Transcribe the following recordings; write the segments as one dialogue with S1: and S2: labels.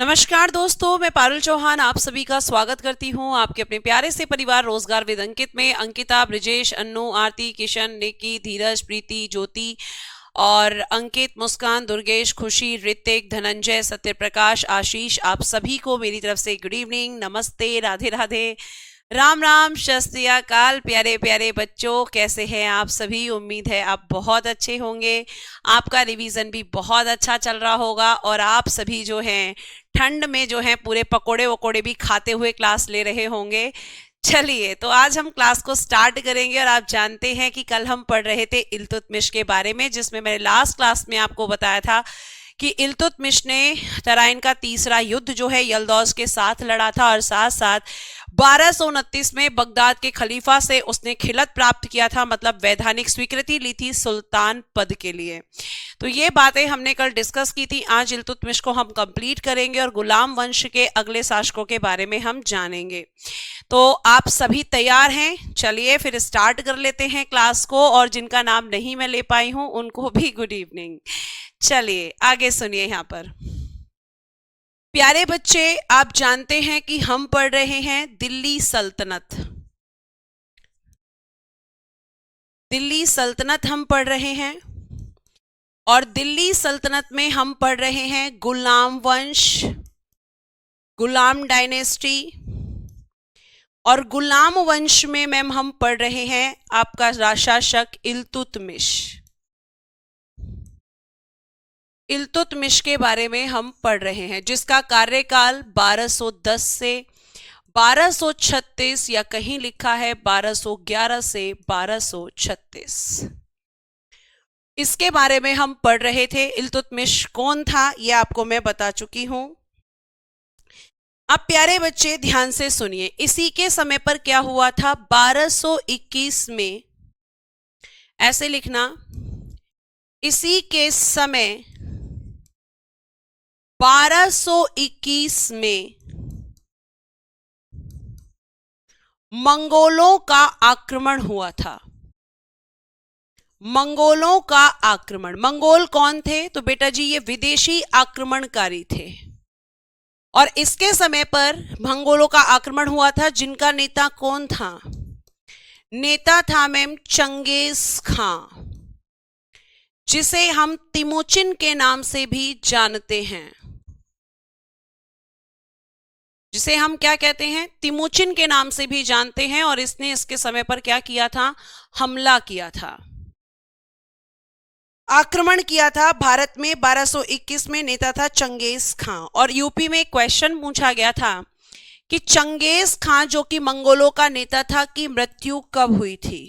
S1: नमस्कार दोस्तों, मैं पारुल चौहान आप सभी का स्वागत करती हूं आपके अपने प्यारे से परिवार रोजगार विद अंकित में। अंकिता, ब्रिजेश, अन्नू, आरती, किशन, निकी, धीरज, प्रीति, ज्योति और अंकित, मुस्कान, दुर्गेश, खुशी, ऋतिक, धनंजय, सत्यप्रकाश, आशीष, आप सभी को मेरी तरफ से गुड इवनिंग, नमस्ते, राधे राधे, राम राम, सत श्री अकाल। प्यारे प्यारे बच्चों, कैसे हैं आप सभी? उम्मीद है आप बहुत अच्छे होंगे। आपका रिवीजन भी बहुत अच्छा चल रहा होगा और आप सभी जो हैं ठंड में जो है पूरे पकोड़े वकोड़े भी खाते हुए क्लास ले रहे होंगे। चलिए, तो आज हम क्लास को स्टार्ट करेंगे और आप जानते हैं कि कल हम पढ़ रहे थे इल्तुतमिश के बारे में, जिसमें मैंने लास्ट क्लास में आपको बताया था कि इल्तुतमिश ने तराइन का तीसरा युद्ध जो है यल्दौज के साथ लड़ा था और साथ साथ 1229 में बगदाद के खलीफा से उसने खिलत प्राप्त किया था, मतलब वैधानिक स्वीकृति ली थी सुल्तान पद के लिए। तो ये बातें हमने कल डिस्कस की थी। आज इल्तुतमिश को हम कंप्लीट करेंगे और गुलाम वंश के अगले शासकों के बारे में हम जानेंगे। तो आप सभी तैयार हैं? चलिए फिर स्टार्ट कर लेते हैं क्लास को, और जिनका नाम नहीं मैं ले पाई हूं उनको भी गुड इवनिंग। चलिए आगे सुनिए। यहाँ पर प्यारे बच्चे, आप जानते हैं कि हम पढ़ रहे हैं दिल्ली सल्तनत। दिल्ली सल्तनत हम पढ़ रहे हैं और दिल्ली सल्तनत में हम पढ़ रहे हैं गुलाम वंश, गुलाम डायनेस्टी, और गुलाम वंश में मैम हम पढ़ रहे हैं आपका शासक इल्तुतमिश। इल्तुतमिश के बारे में हम पढ़ रहे हैं, जिसका कार्यकाल 1210 से 1236 या कहीं लिखा है 1211 से 1236, इसके बारे में हम पढ़ रहे थे। इल्तुतमिश कौन था ये आपको मैं बता चुकी हूं। अब प्यारे बच्चे ध्यान से सुनिए, इसी के समय पर क्या हुआ था 1221 में, ऐसे लिखना, इसी के समय 1221 में मंगोलों का आक्रमण हुआ था। मंगोलों का आक्रमण, मंगोल कौन थे? तो बेटा जी ये विदेशी आक्रमणकारी थे, और इसके समय पर मंगोलों का आक्रमण हुआ था, जिनका नेता कौन था? नेता था मैम चंगेज खां, जिसे हम तिमुचिन के नाम से भी जानते हैं। जिसे हम क्या कहते हैं? तिमुचिन के नाम से भी जानते हैं। और इसने इसके समय पर क्या किया था? हमला किया था, आक्रमण किया था भारत में। 1221 में नेता था चंगेज खां। और यूपी में क्वेश्चन पूछा गया था कि चंगेज खां जो कि मंगोलों का नेता था, की मृत्यु कब हुई थी?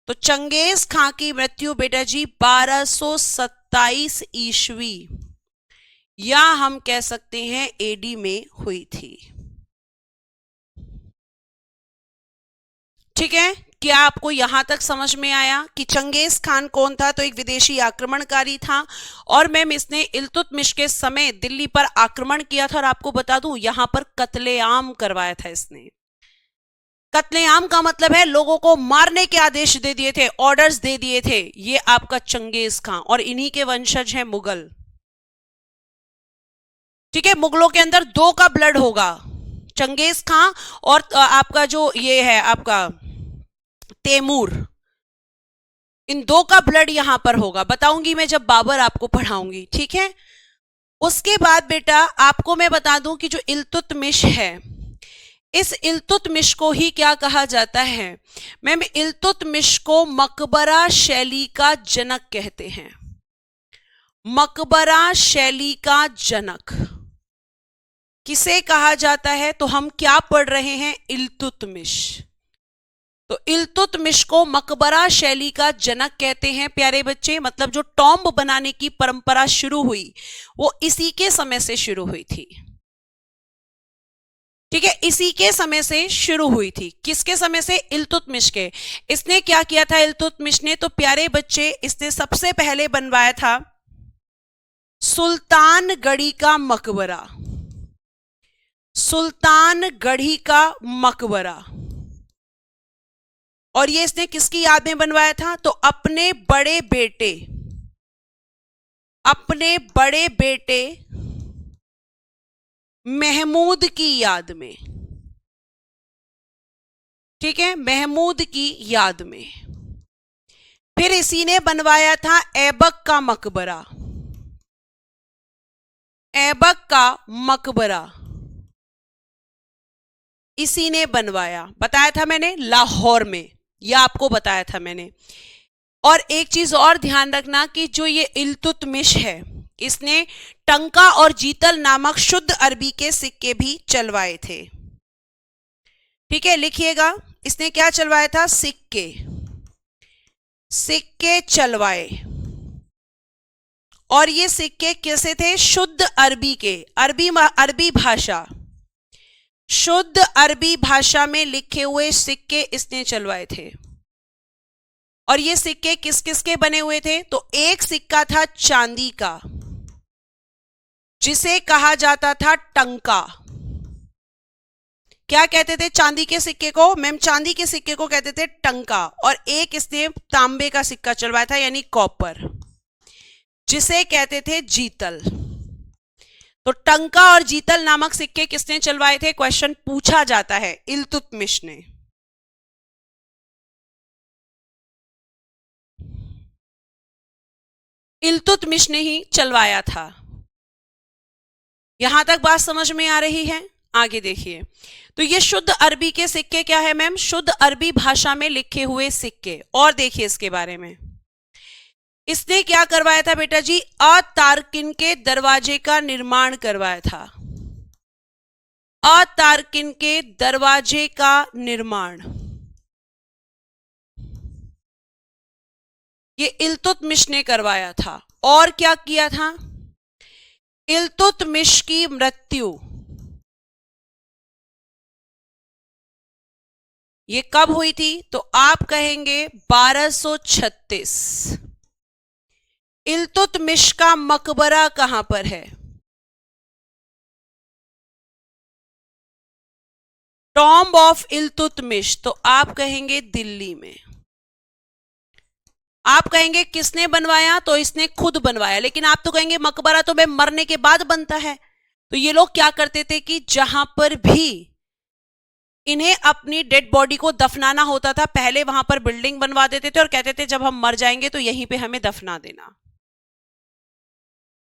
S1: तो चंगेज खां की मृत्यु बेटा जी 1227 ईस्वी, या हम कह सकते हैं एडी में हुई थी। ठीक है, क्या आपको यहां तक समझ में आया कि चंगेज खान कौन था? तो एक विदेशी आक्रमणकारी था, और मैम इसने इल्तुतमिश के समय दिल्ली पर आक्रमण किया था। और आपको बता दूं, यहां पर कत्लेआम करवाया था इसने। कत्लेआम का मतलब है लोगों को मारने के आदेश दे दिए थे, ऑर्डर्स दे दिए थे। ये आपका चंगेज खान, और इन्हीं के वंशज हैं मुगल। ठीक है, मुगलों के अंदर दो का ब्लड होगा, चंगेज खान और आपका जो ये है आपका तैमूर, इन दो का ब्लड यहां पर होगा। बताऊंगी मैं जब बाबर आपको पढ़ाऊंगी। ठीक है, उसके बाद बेटा आपको मैं बता दूं कि जो इल्तुतमिश है, इस इल्तुतमिश को ही क्या कहा जाता है? मैम इल्तुतमिश को मकबरा शैली का जनक कहते हैं। मकबरा शैली का जनक किसे कहा जाता है? तो हम क्या पढ़ रहे हैं? इल्तुतमिश। तो इल्तुतमिश को मकबरा शैली का जनक कहते हैं प्यारे बच्चे। मतलब जो टॉम्ब बनाने की परंपरा शुरू हुई वो इसी के समय से शुरू हुई थी। ठीक है, इसी के समय से शुरू हुई थी। किसके समय से? इल्तुतमिश के। इसने क्या किया था इल्तुतमिश ने? तो प्यारे बच्चे इसने सबसे पहले बनवाया था सुल्तानगढ़ी का मकबरा। सुल्तानगढ़ी का मकबरा, और ये इसने किसकी याद में बनवाया था? तो अपने बड़े बेटे महमूद की याद में। ठीक है, महमूद की याद में। फिर इसी ने बनवाया था ऐबक का मकबरा। ऐबक का मकबरा इसी ने बनवाया, बताया था मैंने, लाहौर में, यह आपको बताया था मैंने। और एक चीज और ध्यान रखना कि जो ये इल्तुतमिश है, इसने टंका और जीतल नामक शुद्ध अरबी के सिक्के भी चलवाए थे। ठीक है, लिखिएगा, इसने क्या चलवाया था? सिक्के, सिक्के चलवाए। और ये सिक्के कैसे थे? शुद्ध अरबी के, अरबी भाषा, शुद्ध अरबी भाषा में लिखे हुए सिक्के इसने चलवाए थे। और ये सिक्के किस किस के बने हुए थे? तो एक सिक्का था चांदी का, जिसे कहा जाता था टंका। क्या कहते थे चांदी के सिक्के को? मैम, चांदी के सिक्के को कहते थे टंका। और एक इसने तांबे का सिक्का चलवाया था, यानी कॉपर, जिसे कहते थे जीतल। तो टंका और जीतल नामक सिक्के किसने चलवाए थे? क्वेश्चन पूछा जाता है, इल्तुतमिश ने। इल्तुतमिश ने ही चलवाया था। यहां तक बात समझ में आ रही है? आगे देखिए, तो ये शुद्ध अरबी के सिक्के क्या है मैम? शुद्ध अरबी भाषा में लिखे हुए सिक्के। और देखिए इसके बारे में, इसने क्या करवाया था बेटा जी? अतारकिन के दरवाजे का निर्माण करवाया था। अतारकिन के दरवाजे का निर्माण ये इल्तुतमिश ने करवाया था। और क्या किया था? इल्तुतमिश की मृत्यु ये कब हुई थी? तो आप कहेंगे 1236। इल्तुतमिश का मकबरा कहां पर है? टॉम्ब ऑफ इल्तुतमिश, तो आप कहेंगे दिल्ली में। आप कहेंगे किसने बनवाया? तो इसने खुद बनवाया। लेकिन आप तो कहेंगे मकबरा तो मैं मरने के बाद बनता है। तो ये लोग क्या करते थे कि जहां पर भी इन्हें अपनी डेड बॉडी को दफनाना होता था, पहले वहां पर बिल्डिंग बनवा देते थे और कहते थे जब हम मर जाएंगे तो यहीं पे हमें दफना देना।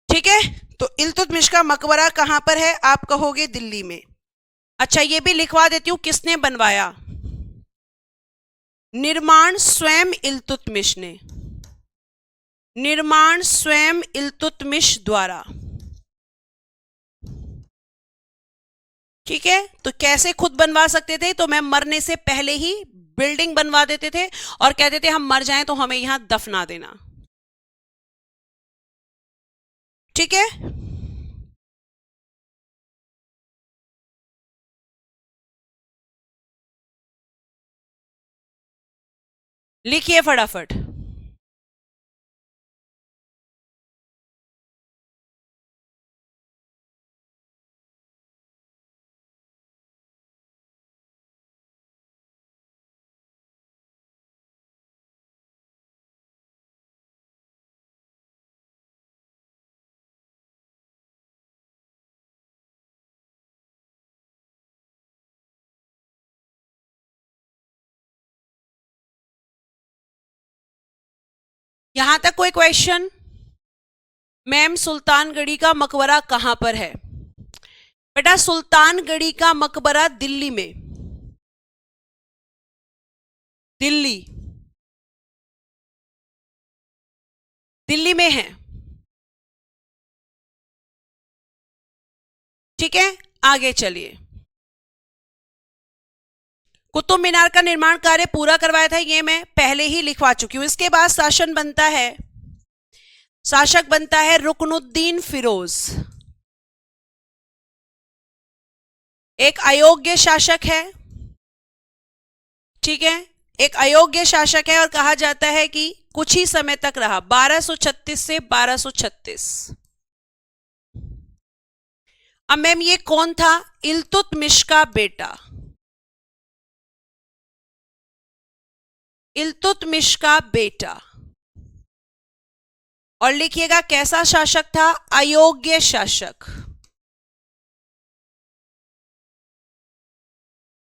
S1: ठीक है, तो इल्तुतमिश का मकबरा कहां पर है? आप कहोगे दिल्ली में। अच्छा, ये भी लिखवा देती हूं, किसने बनवाया? निर्माण स्वयं इल्तुतमिश ने, निर्माण स्वयं इल्तुतमिश द्वारा। ठीक है, तो कैसे खुद बनवा सकते थे? तो मैं मरने से पहले ही बिल्डिंग बनवा देते थे और कहते थे हम मर जाएं तो हमें यहां दफना देना। ठीक है, लिखिए फटाफट। यहां तक कोई क्वेश्चन? मैम, सुल्तानगढ़ी का मकबरा कहां पर है? बेटा, सुल्तानगढ़ी का मकबरा दिल्ली में, दिल्ली, दिल्ली में है। ठीक है, आगे चलिए। कुतुब मीनार का निर्माण कार्य पूरा करवाया था, ये मैं पहले ही लिखवा चुकी हूं। इसके बाद शासन बनता है, शासक बनता है रुकनुद्दीन फिरोज। एक अयोग्य शासक है। ठीक है, एक अयोग्य शासक है और कहा जाता है कि कुछ ही समय तक रहा, 1236 से 1236। अब मैम, ये कौन था? इल्तुतमिश का बेटा, इल्तुतमिश का बेटा। और लिखिएगा कैसा शासक था? अयोग्य शासक।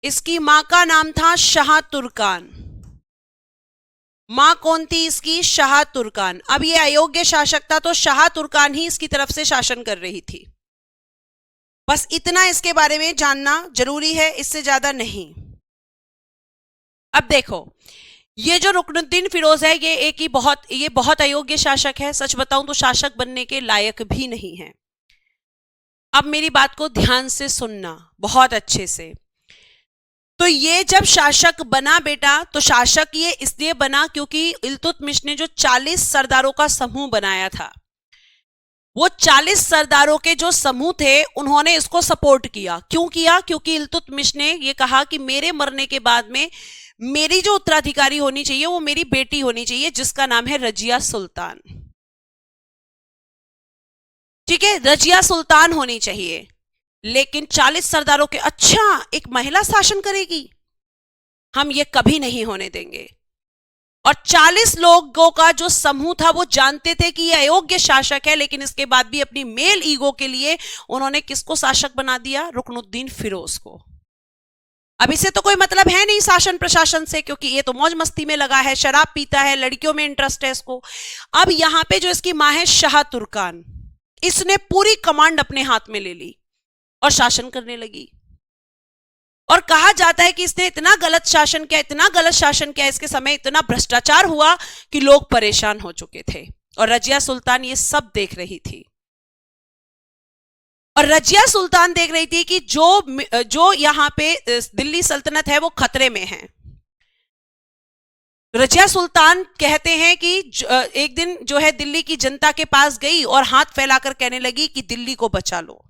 S1: इसकी मां का नाम था शाह तुर्कान। मां कौन थी इसकी? शाह तुर्कान। अब ये अयोग्य शासक था तो शाह तुर्कान ही इसकी तरफ से शासन कर रही थी। बस इतना इसके बारे में जानना जरूरी है, इससे ज्यादा नहीं। अब देखो, ये जो रुकनुद्दीन फिरोज है ये बहुत अयोग्य शासक है। सच बताऊं तो शासक बनने के लायक भी नहीं है। अब मेरी बात को ध्यान से सुनना बहुत अच्छे से। तो ये जब शासक बना बेटा, तो शासक ये इसलिए बना क्योंकि इल्तुतमिश ने जो 40 सरदारों का समूह बनाया था, वो 40 सरदारों के जो समूह थे उन्होंने इसको सपोर्ट किया। क्यों किया? क्योंकि इल्तुतमिश ने ये कहा कि मेरे मरने के बाद में मेरी जो उत्तराधिकारी होनी चाहिए वो मेरी बेटी होनी चाहिए, जिसका नाम है रजिया सुल्तान। ठीक है, रजिया सुल्तान होनी चाहिए। लेकिन 40 सरदारों के, अच्छा एक महिला शासन करेगी, हम ये कभी नहीं होने देंगे। और 40 लोगों का जो समूह था वो जानते थे कि ये अयोग्य शासक है, लेकिन इसके बाद भी अपनी मेल ईगो के लिए उन्होंने किसको शासक बना दिया? रुकनुद्दीन फिरोज को। अब इसे तो कोई मतलब है नहीं शासन प्रशासन से, क्योंकि ये तो मौज मस्ती में लगा है, शराब पीता है, लड़कियों में इंटरेस्ट है इसको। अब यहां पे जो इसकी मां है शाह तुर्कान, इसने पूरी कमांड अपने हाथ में ले ली और शासन करने लगी। और कहा जाता है कि इसने इतना गलत शासन किया, इसके समय इतना भ्रष्टाचार हुआ कि लोग परेशान हो चुके थे, और रजिया सुल्तान ये सब देख रही थी। और रजिया सुल्तान देख रही थी कि जो यहां पे दिल्ली सल्तनत है वो खतरे में है। रजिया सुल्तान कहते हैं कि एक दिन जो है दिल्ली की जनता के पास गई और हाथ फैलाकर कहने लगी कि दिल्ली को बचा लो,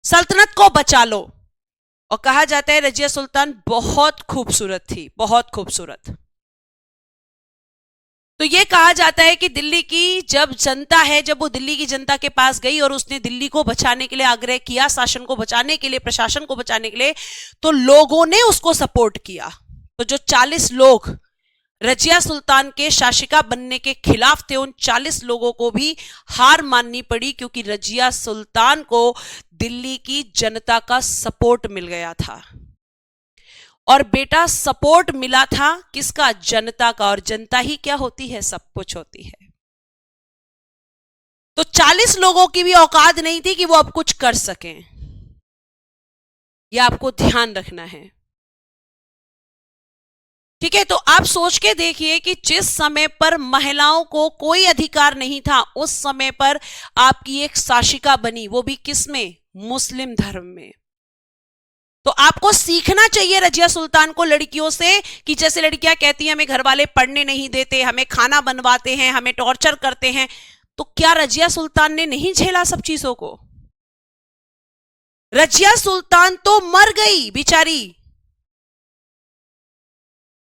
S1: सल्तनत को बचा लो। और कहा जाता है रजिया सुल्तान बहुत खूबसूरत थी, बहुत खूबसूरत। तो यह कहा जाता है कि दिल्ली की जब वो दिल्ली की जनता के पास गई और उसने दिल्ली को बचाने के लिए आग्रह किया, शासन को बचाने के लिए, प्रशासन को बचाने के लिए, तो लोगों ने उसको सपोर्ट किया। तो जो 40 लोग रजिया सुल्तान के शासिका बनने के खिलाफ थे, उन 40 लोगों को भी हार माननी पड़ी, क्योंकि रजिया सुल्तान को दिल्ली की जनता का सपोर्ट मिल गया था। और बेटा सपोर्ट मिला था किसका? जनता का। और जनता ही क्या होती है? सब कुछ होती है। तो 40 लोगों की भी औकात नहीं थी कि वो अब कुछ कर सकें। यह आपको ध्यान रखना है। ठीक है, तो आप सोच के देखिए कि जिस समय पर महिलाओं को कोई अधिकार नहीं था, उस समय पर आपकी एक शासिका बनी, वो भी किस में? मुस्लिम धर्म में। तो आपको सीखना चाहिए रजिया सुल्तान को लड़कियों से, कि जैसे लड़कियां कहती हैं हमें घर वाले पढ़ने नहीं देते, हमें खाना बनवाते हैं, हमें टॉर्चर करते हैं, तो क्या रजिया सुल्तान ने नहीं झेला सब चीजों को? रजिया सुल्तान तो मर गई बेचारी।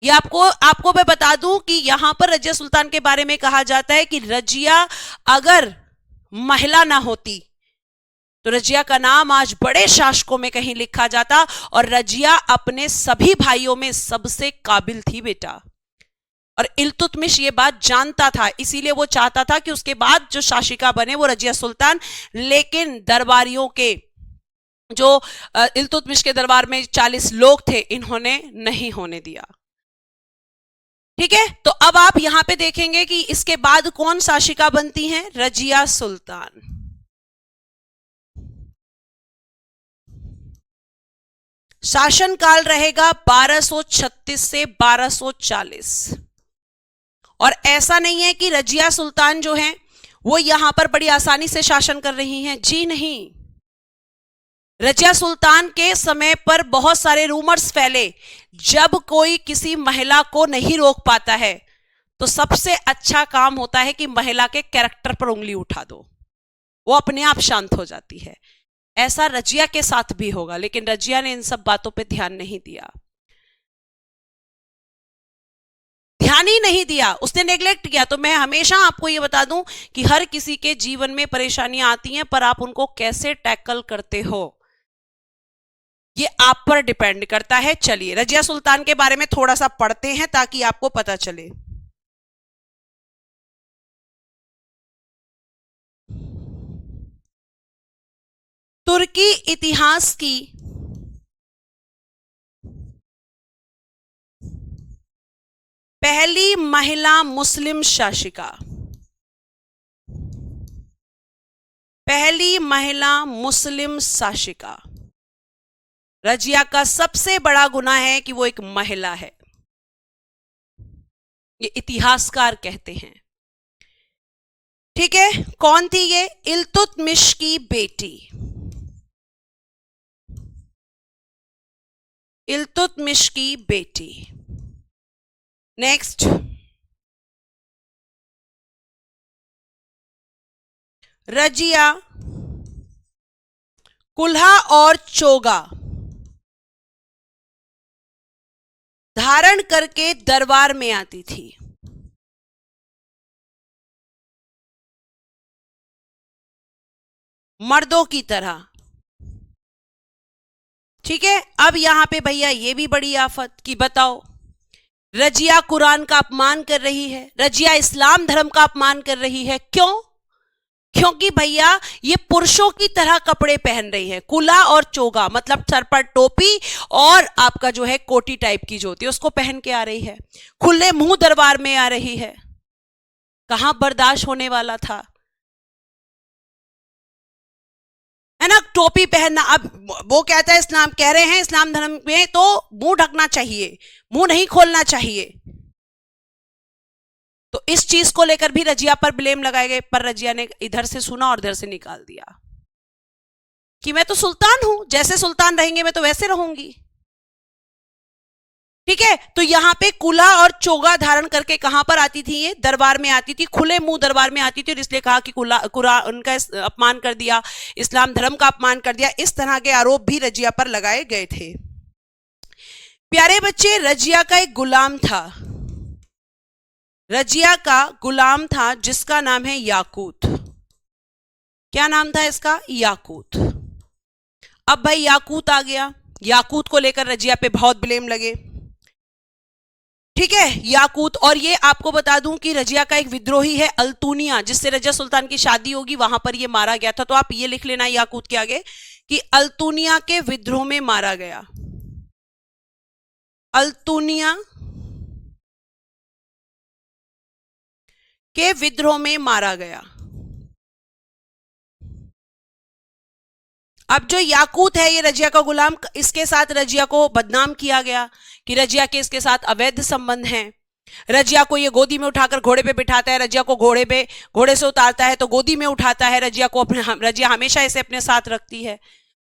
S1: ये आपको मैं बता दूं कि यहां पर रजिया सुल्तान के बारे में कहा जाता है कि रजिया अगर महिला ना होती तो रजिया का नाम आज बड़े शासकों में कहीं लिखा जाता, और रजिया अपने सभी भाइयों में सबसे काबिल थी बेटा। और इल्तुतमिश ये बात जानता था, इसीलिए वो चाहता था कि उसके बाद जो शासिका बने वो रजिया सुल्तान। लेकिन दरबारियों के जो इल्तुतमिश के दरबार में 40 लोग थे, इन्होंने नहीं होने दिया। ठीक है, तो अब आप यहां पे देखेंगे कि इसके बाद कौन शासिका बनती हैं? रजिया सुल्तान। शासनकाल रहेगा 1236 से 1240। और ऐसा नहीं है कि रजिया सुल्तान जो है वो यहां पर बड़ी आसानी से शासन कर रही हैं, जी नहीं। रजिया सुल्तान के समय पर बहुत सारे रूमर्स फैले। जब कोई किसी महिला को नहीं रोक पाता है तो सबसे अच्छा काम होता है कि महिला के कैरेक्टर पर उंगली उठा दो, वो अपने आप शांत हो जाती है। ऐसा रजिया के साथ भी होगा, लेकिन रजिया ने इन सब बातों पे ध्यान नहीं दिया, ध्यान ही नहीं दिया, उसने नेग्लेक्ट किया। तो मैं हमेशा आपको ये बता दूं कि हर किसी के जीवन में परेशानियां आती हैं, पर आप उनको कैसे टैकल करते हो ये आप पर डिपेंड करता है। चलिए रजिया सुल्तान के बारे में थोड़ा सा पढ़ते हैं ताकि आपको पता चले। तुर्की इतिहास की पहली महिला मुस्लिम शासिका, पहली महिला मुस्लिम शासिका। रजिया का सबसे बड़ा गुनाह है कि वो एक महिला है, ये इतिहासकार कहते हैं। ठीक है, कौन थी ये? इल्तुतमिश की बेटी, इल्तुतमिश की बेटी। नेक्स्ट, रजिया कुल्हा और चोगा धारण करके दरबार में आती थी। मर्दों की तरह। ठीक है, अब यहां पे भैया ये भी बड़ी आफत कि बताओ, रजिया कुरान का अपमान कर रही है, रजिया इस्लाम धर्म का अपमान कर रही है। क्यों? क्योंकि भैया ये पुरुषों की तरह कपड़े पहन रही है, कुला और चोगा मतलब सर पर टोपी और आपका जो है कोटी टाइप की जो होती है उसको पहन के आ रही है, खुले मुंह दरबार में आ रही है। कहां बर्दाश्त होने वाला था, है ना? टोपी पहनना। अब वो कहता है, इस्लाम कह रहे हैं इस्लाम धर्म में तो मुंह ढकना चाहिए, मुंह नहीं खोलना चाहिए। तो इस चीज को लेकर भी रजिया पर ब्लेम लगाए गए, पर रजिया ने इधर से सुना और इधर से निकाल दिया कि मैं तो सुल्तान हूं, जैसे सुल्तान रहेंगे मैं तो वैसे रहूंगी। ठीक है, तो यहां पे कुला और चोगा धारण करके कहां पर आती थी? ये दरबार में आती थी, खुले मुंह दरबार में आती थी, और इसलिए कहा कि कुरान उनका अपमान कर दिया, इस्लाम धर्म का अपमान कर दिया। इस तरह के आरोप भी रजिया पर लगाए गए थे। प्यारे बच्चे, रजिया का एक गुलाम था, रजिया का गुलाम था जिसका नाम है याकूत। क्या नाम था इसका? याकूत। अब भाई याकूत आ गया, याकूत को लेकर रजिया पे बहुत ब्लेम लगे। ठीक है, याकूत। और ये आपको बता दूं कि रजिया का एक विद्रोही है अल्तुनिया, जिससे रजिया सुल्तान की शादी होगी, वहां पर ये मारा गया था। तो आप ये लिख लेना याकूत के आगे कि अल्तुनिया के विद्रोह में मारा गया, अल्तुनिया के विद्रोह में मारा गया। अब जो याकूत है ये रजिया का गुलाम, इसके साथ रजिया को बदनाम किया गया कि रजिया के इसके साथ अवैध संबंध हैं। रजिया को ये गोदी में उठाकर घोड़े पे बिठाता है, रजिया को घोड़े से उतारता है तो गोदी में उठाता है, रजिया हमेशा इसे अपने साथ रखती है।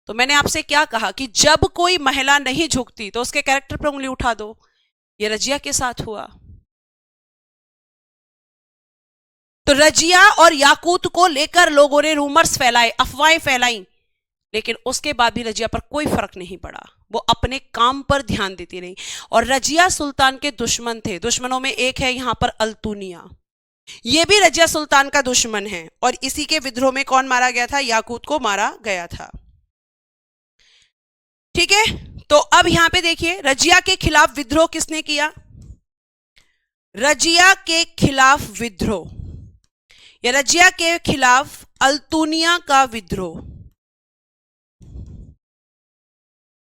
S1: तो मैंने आपसे क्या कहा कि जब कोई महिला नहीं झुकती तो उसके कैरेक्टर पर उंगली उठा दो। ये रजिया के साथ हुआ। तो रजिया और याकूत को लेकर लोगों ने रूमर्स फैलाए, अफवाहें फैलाई, लेकिन उसके बाद भी रजिया पर कोई फर्क नहीं पड़ा, वो अपने काम पर ध्यान देती रही। और रजिया सुल्तान के दुश्मन थे, दुश्मनों में एक है यहां पर अल्तुनिया, ये भी रजिया सुल्तान का दुश्मन है। और इसी के विद्रोह में कौन मारा गया था? याकूत को मारा गया था। ठीक है, तो अब यहां पे देखिए रजिया के खिलाफ विद्रोह किसने किया? रजिया के खिलाफ विद्रोह, या रजिया के खिलाफ अल्तुनिया का विद्रोह,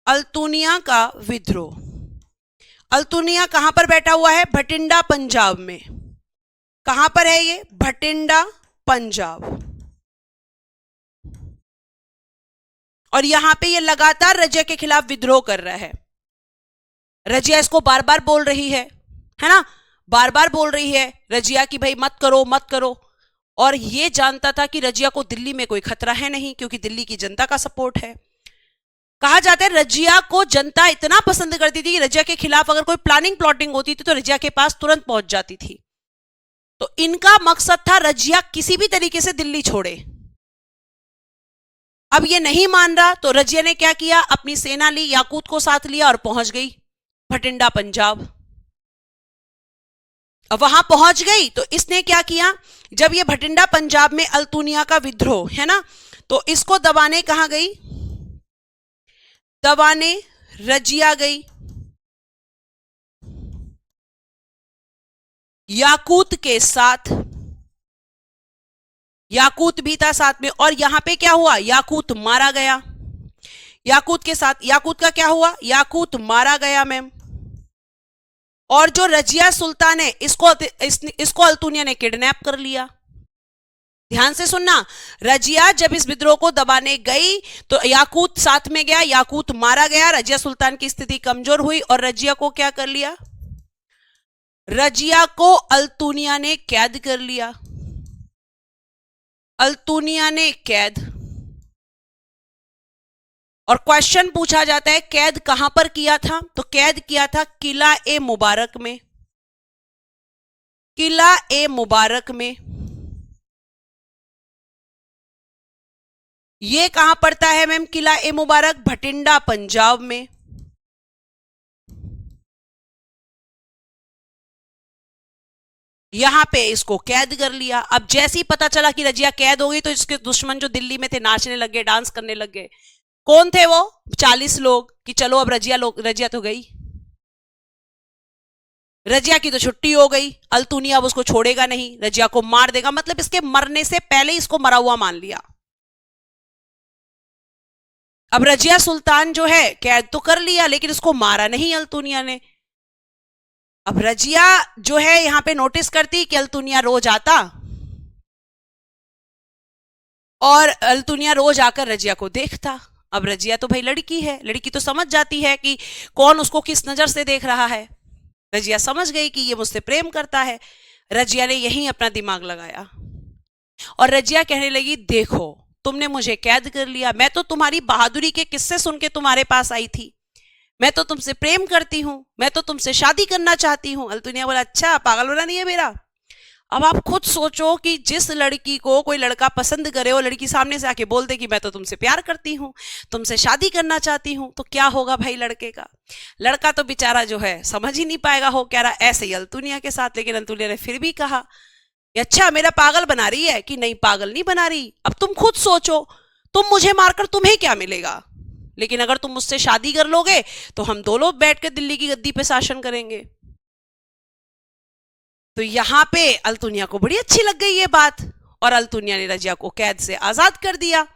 S1: अल्तुनिया का विद्रोह। अल्तुनिया कहां पर बैठा हुआ है? भटिंडा पंजाब में। कहां पर है ये? भटिंडा पंजाब। और यहां पे ये लगातार रजिया के खिलाफ विद्रोह कर रहा है। रजिया इसको बार बार बोल रही है ना, बार बार बोल रही है रजिया कि भाई मत करो मत करो। और ये जानता था कि रजिया को दिल्ली में कोई खतरा है नहीं, क्योंकि दिल्ली की जनता का सपोर्ट है। कहा जाता है रजिया को जनता इतना पसंद करती थी कि रजिया के खिलाफ अगर कोई प्लानिंग प्लॉटिंग होती थी तो रजिया के पास तुरंत पहुंच जाती थी। तो इनका मकसद था रजिया किसी भी तरीके से दिल्ली छोड़े। अब ये नहीं मान रहा तो रजिया ने क्या किया? अपनी सेना ली, याकूत को साथ लिया और पहुंच गई भटिंडा पंजाब। अब वहां पहुंच गई तो इसने क्या किया? जब ये भटिंडा पंजाब में अल्तुनिया का विद्रोह है ना, तो इसको दबाने कहां गई? दबाने रजिया गई, याकूत के साथ, याकूत भी था साथ में। और यहां पे क्या हुआ? याकूत मारा गया। याकूत के साथ याकूत का क्या हुआ? याकूत मारा गया मैम। और जो रजिया सुल्तान है इसको अल्तुनिया ने किडनैप कर लिया। ध्यान से सुनना, रजिया जब इस विद्रोह को दबाने गई तो याकूत साथ में गया, याकूत मारा गया, रजिया सुल्तान की स्थिति कमजोर हुई और रजिया को क्या कर लिया? रजिया को अल्तुनिया ने कैद कर लिया। अल्तुनिया ने कैद, और क्वेश्चन पूछा जाता है कैद कहां पर किया था? तो कैद किया था किला ए मुबारक में। किला ए मुबारक में यह कहां पड़ता है मैम? किला ए मुबारक भटिंडा पंजाब में। यहां पे इसको कैद कर लिया। अब जैसे ही पता चला कि रजिया कैद हो गई तो इसके दुश्मन जो दिल्ली में थे नाचने लग गए, डांस करने लग गए। कौन थे वो? 40 लोग, कि चलो अब रजिया तो गई, रजिया की तो छुट्टी हो गई, अल्तुनिया अब उसको छोड़ेगा नहीं, रजिया को मार देगा, मतलब इसके मरने से पहले इसको मरा हुआ मान लिया। अब रजिया सुल्तान जो है कैद तो कर लिया लेकिन उसको मारा नहीं अल्तुनिया ने। अब रजिया जो है यहां पे नोटिस करती कि अल्तुनिया रोज आता और अल्तुनिया रोज आकर रजिया को देखता। अब रजिया तो भाई लड़की है, लड़की तो समझ जाती है कि कौन उसको किस नजर से देख रहा है। रजिया समझ गई कि ये मुझसे प्रेम करता है। रजिया ने यहीं अपना दिमाग लगाया और रजिया कहने लगी, देखो तुमने मुझे कैद कर लिया, मैं तो तुम्हारी बहादुरी के किस्से सुन के तुम्हारे पास आई थी, मैं तो तुमसे प्रेम करती हूं, मैं तो तुमसे शादी करना चाहती हूं। अल्तुनिया बोला, अच्छा पागल होना नहीं है मेरा। अब आप खुद सोचो कि जिस लड़की को कोई लड़का पसंद करे और लड़की सामने से आके बोल दे कि मैं तो तुमसे प्यार करती हूं, तुमसे शादी करना चाहती हूं, तो क्या होगा भाई लड़के का? लड़का तो बेचारा जो है समझ ही नहीं पाएगा, हो क्या रहा। ऐसे ही अल्तुनिया के साथ, लेकिन अल्तुनिया ने फिर भी कहा, अच्छा मेरा पागल बना रही है? कि नहीं पागल नहीं बना रही। अब तुम खुद सोचो, तुम मुझे मारकर तुम्हें क्या मिलेगा, लेकिन अगर तुम मुझसे शादी कर लोगे तो हम दोनों बैठ के दिल्ली की गद्दी पे शासन करेंगे। तो यहां पे अल्तुनिया को बड़ी अच्छी लग गई ये बात और अल्तुनिया ने रजिया को कैद से आजाद कर दिया,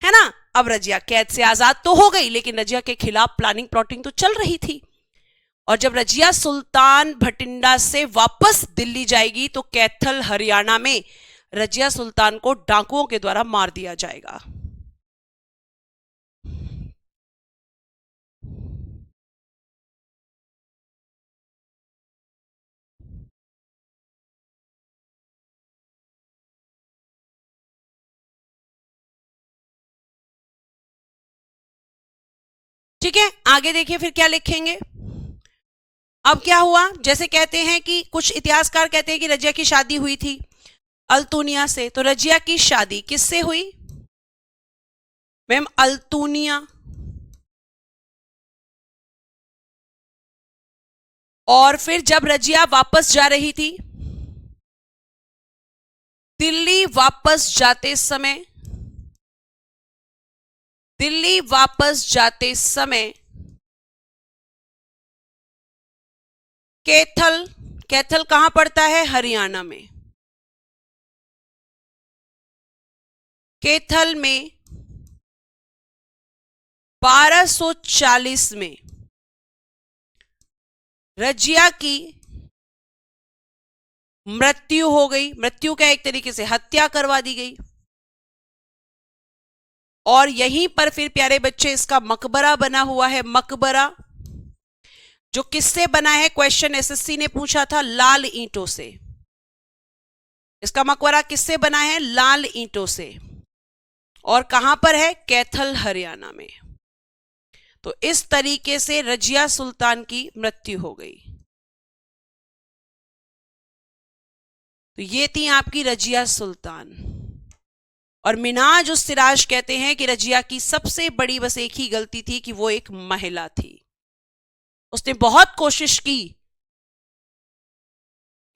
S1: है ना। अब रजिया कैद से आजाद तो हो गई लेकिन रजिया के खिलाफ प्लानिंग प्लॉटिंग तो चल रही थी। और जब रजिया सुल्तान भटिंडा से वापस दिल्ली जाएगी तो कैथल हरियाणा में रजिया सुल्तान को डाकुओं के द्वारा मार दिया जाएगा। ठीक है, आगे देखिए फिर क्या लिखेंगे। अब क्या हुआ, जैसे कहते हैं कि कुछ इतिहासकार कहते हैं कि रजिया की शादी हुई थी अल्तुनिया से, तो रजिया की शादी किससे हुई मैम? अल्तुनिया। और फिर जब रजिया वापस जा रही थी दिल्ली, वापस जाते समय कैथल कहां पड़ता है? हरियाणा में। कैथल में 1240 में रजिया की मृत्यु हो गई। मृत्यु का एक तरीके से हत्या करवा दी गई और यहीं पर फिर प्यारे बच्चे इसका मकबरा बना हुआ है। मकबरा जो किससे बना है? क्वेश्चन एसएससी ने पूछा था, लाल ईंटों से। इसका मकबरा किससे बना है? लाल ईंटों से। और कहां पर है? कैथल हरियाणा में। तो इस तरीके से रजिया सुल्तान की मृत्यु हो गई। तो ये थी आपकी रजिया सुल्तान। और मिनाज उस सिराज कहते हैं कि रजिया की सबसे बड़ी बस एक ही गलती थी कि वो एक महिला थी। उसने बहुत कोशिश की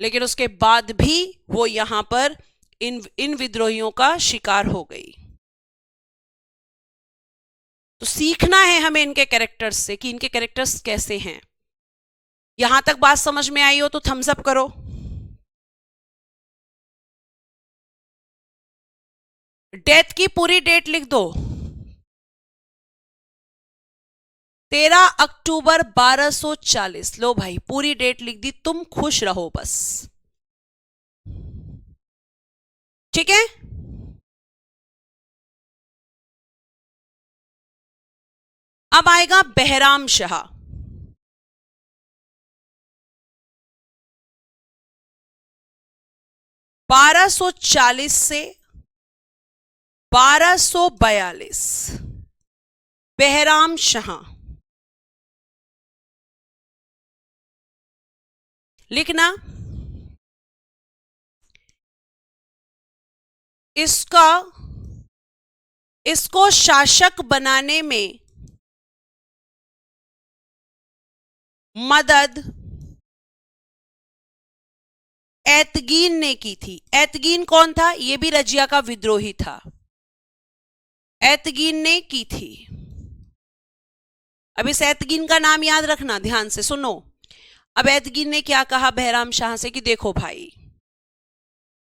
S1: लेकिन उसके बाद भी वो यहां पर इन विद्रोहियों का शिकार हो गई। तो सीखना है हमें इनके कैरेक्टर्स से कि इनके कैरेक्टर्स कैसे हैं। यहां तक बात समझ में आई हो तो थम्स अप करो। डेथ की पूरी डेट लिख दो, 13 अक्टूबर 1240। लो भाई पूरी डेट लिख दी, तुम खुश रहो बस। ठीक है। अब आएगा बहराम शाह। 1240 से 1242। बहराम शाह लिखना। इसको शासक बनाने में मदद एतगीन ने की थी। एतगीन कौन था? यह भी रजिया का विद्रोही था। एतगीन ने की थी। अब इस एतगीन का नाम याद रखना, ध्यान से सुनो। अब एतगीन ने क्या कहा बहराम शाह से कि देखो भाई,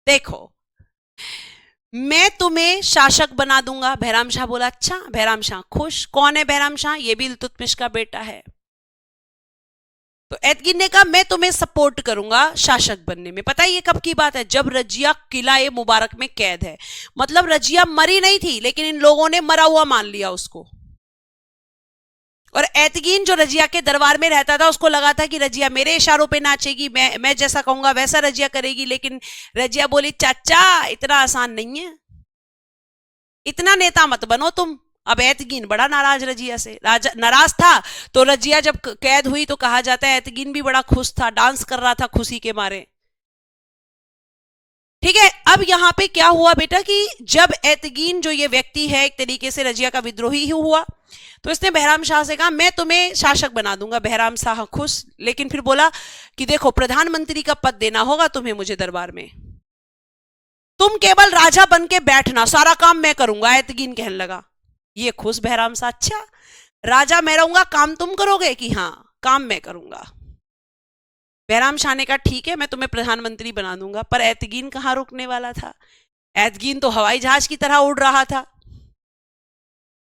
S1: देखो मैं तुम्हें शासक बना दूंगा। बहराम शाह बोला अच्छा। बहराम शाह खुश। कौन है बहराम शाह? ये भी इल्तुतमिश का बेटा है। तो एतगीन ने कहा मैं तुम्हें सपोर्ट करूंगा शासक बनने में। पता है ये कब की बात है? जब रजिया किला ए मुबारक में कैद है। मतलब रजिया मरी नहीं थी, लेकिन इन लोगों ने मरा हुआ मान लिया उसको। और एतगीन जो रजिया के दरबार में रहता था, उसको लगा था कि रजिया मेरे इशारों पे नाचेगी, मैं जैसा कहूंगा वैसा रजिया करेगी। लेकिन रजिया बोली चाचा इतना आसान नहीं है, इतना नेता मत बनो तुम। अब एतगीन बड़ा नाराज रजिया से, राजा नाराज था। तो रजिया जब कैद हुई तो कहा जाता है एतगीन भी बड़ा खुश था, डांस कर रहा था खुशी के मारे। ठीक है। अब यहां पे क्या हुआ बेटा कि जब एतगीन जो ये व्यक्ति है एक तरीके से रजिया का विद्रोही ही हुआ, तो इसने बहराम शाह से कहा मैं तुम्हें शासक बना दूंगा। बहराम शाह खुश, लेकिन फिर बोला कि देखो प्रधानमंत्री का पद देना होगा तुम्हें मुझे दरबार में, तुम केवल राजा बन के बैठना, सारा काम मैं करूंगा। एतगीन कहने लगा। ये खुश बहराम शाह, अच्छा राजा मैं रहूंगा, काम तुम करोगे? कि हाँ काम मैं करूंगा। बहराम शाह ने कहा ठीक है मैं तुम्हें प्रधानमंत्री बना दूंगा। पर एतगीन कहां रुकने वाला था? एतगीन तो हवाई जहाज की तरह उड़ रहा था।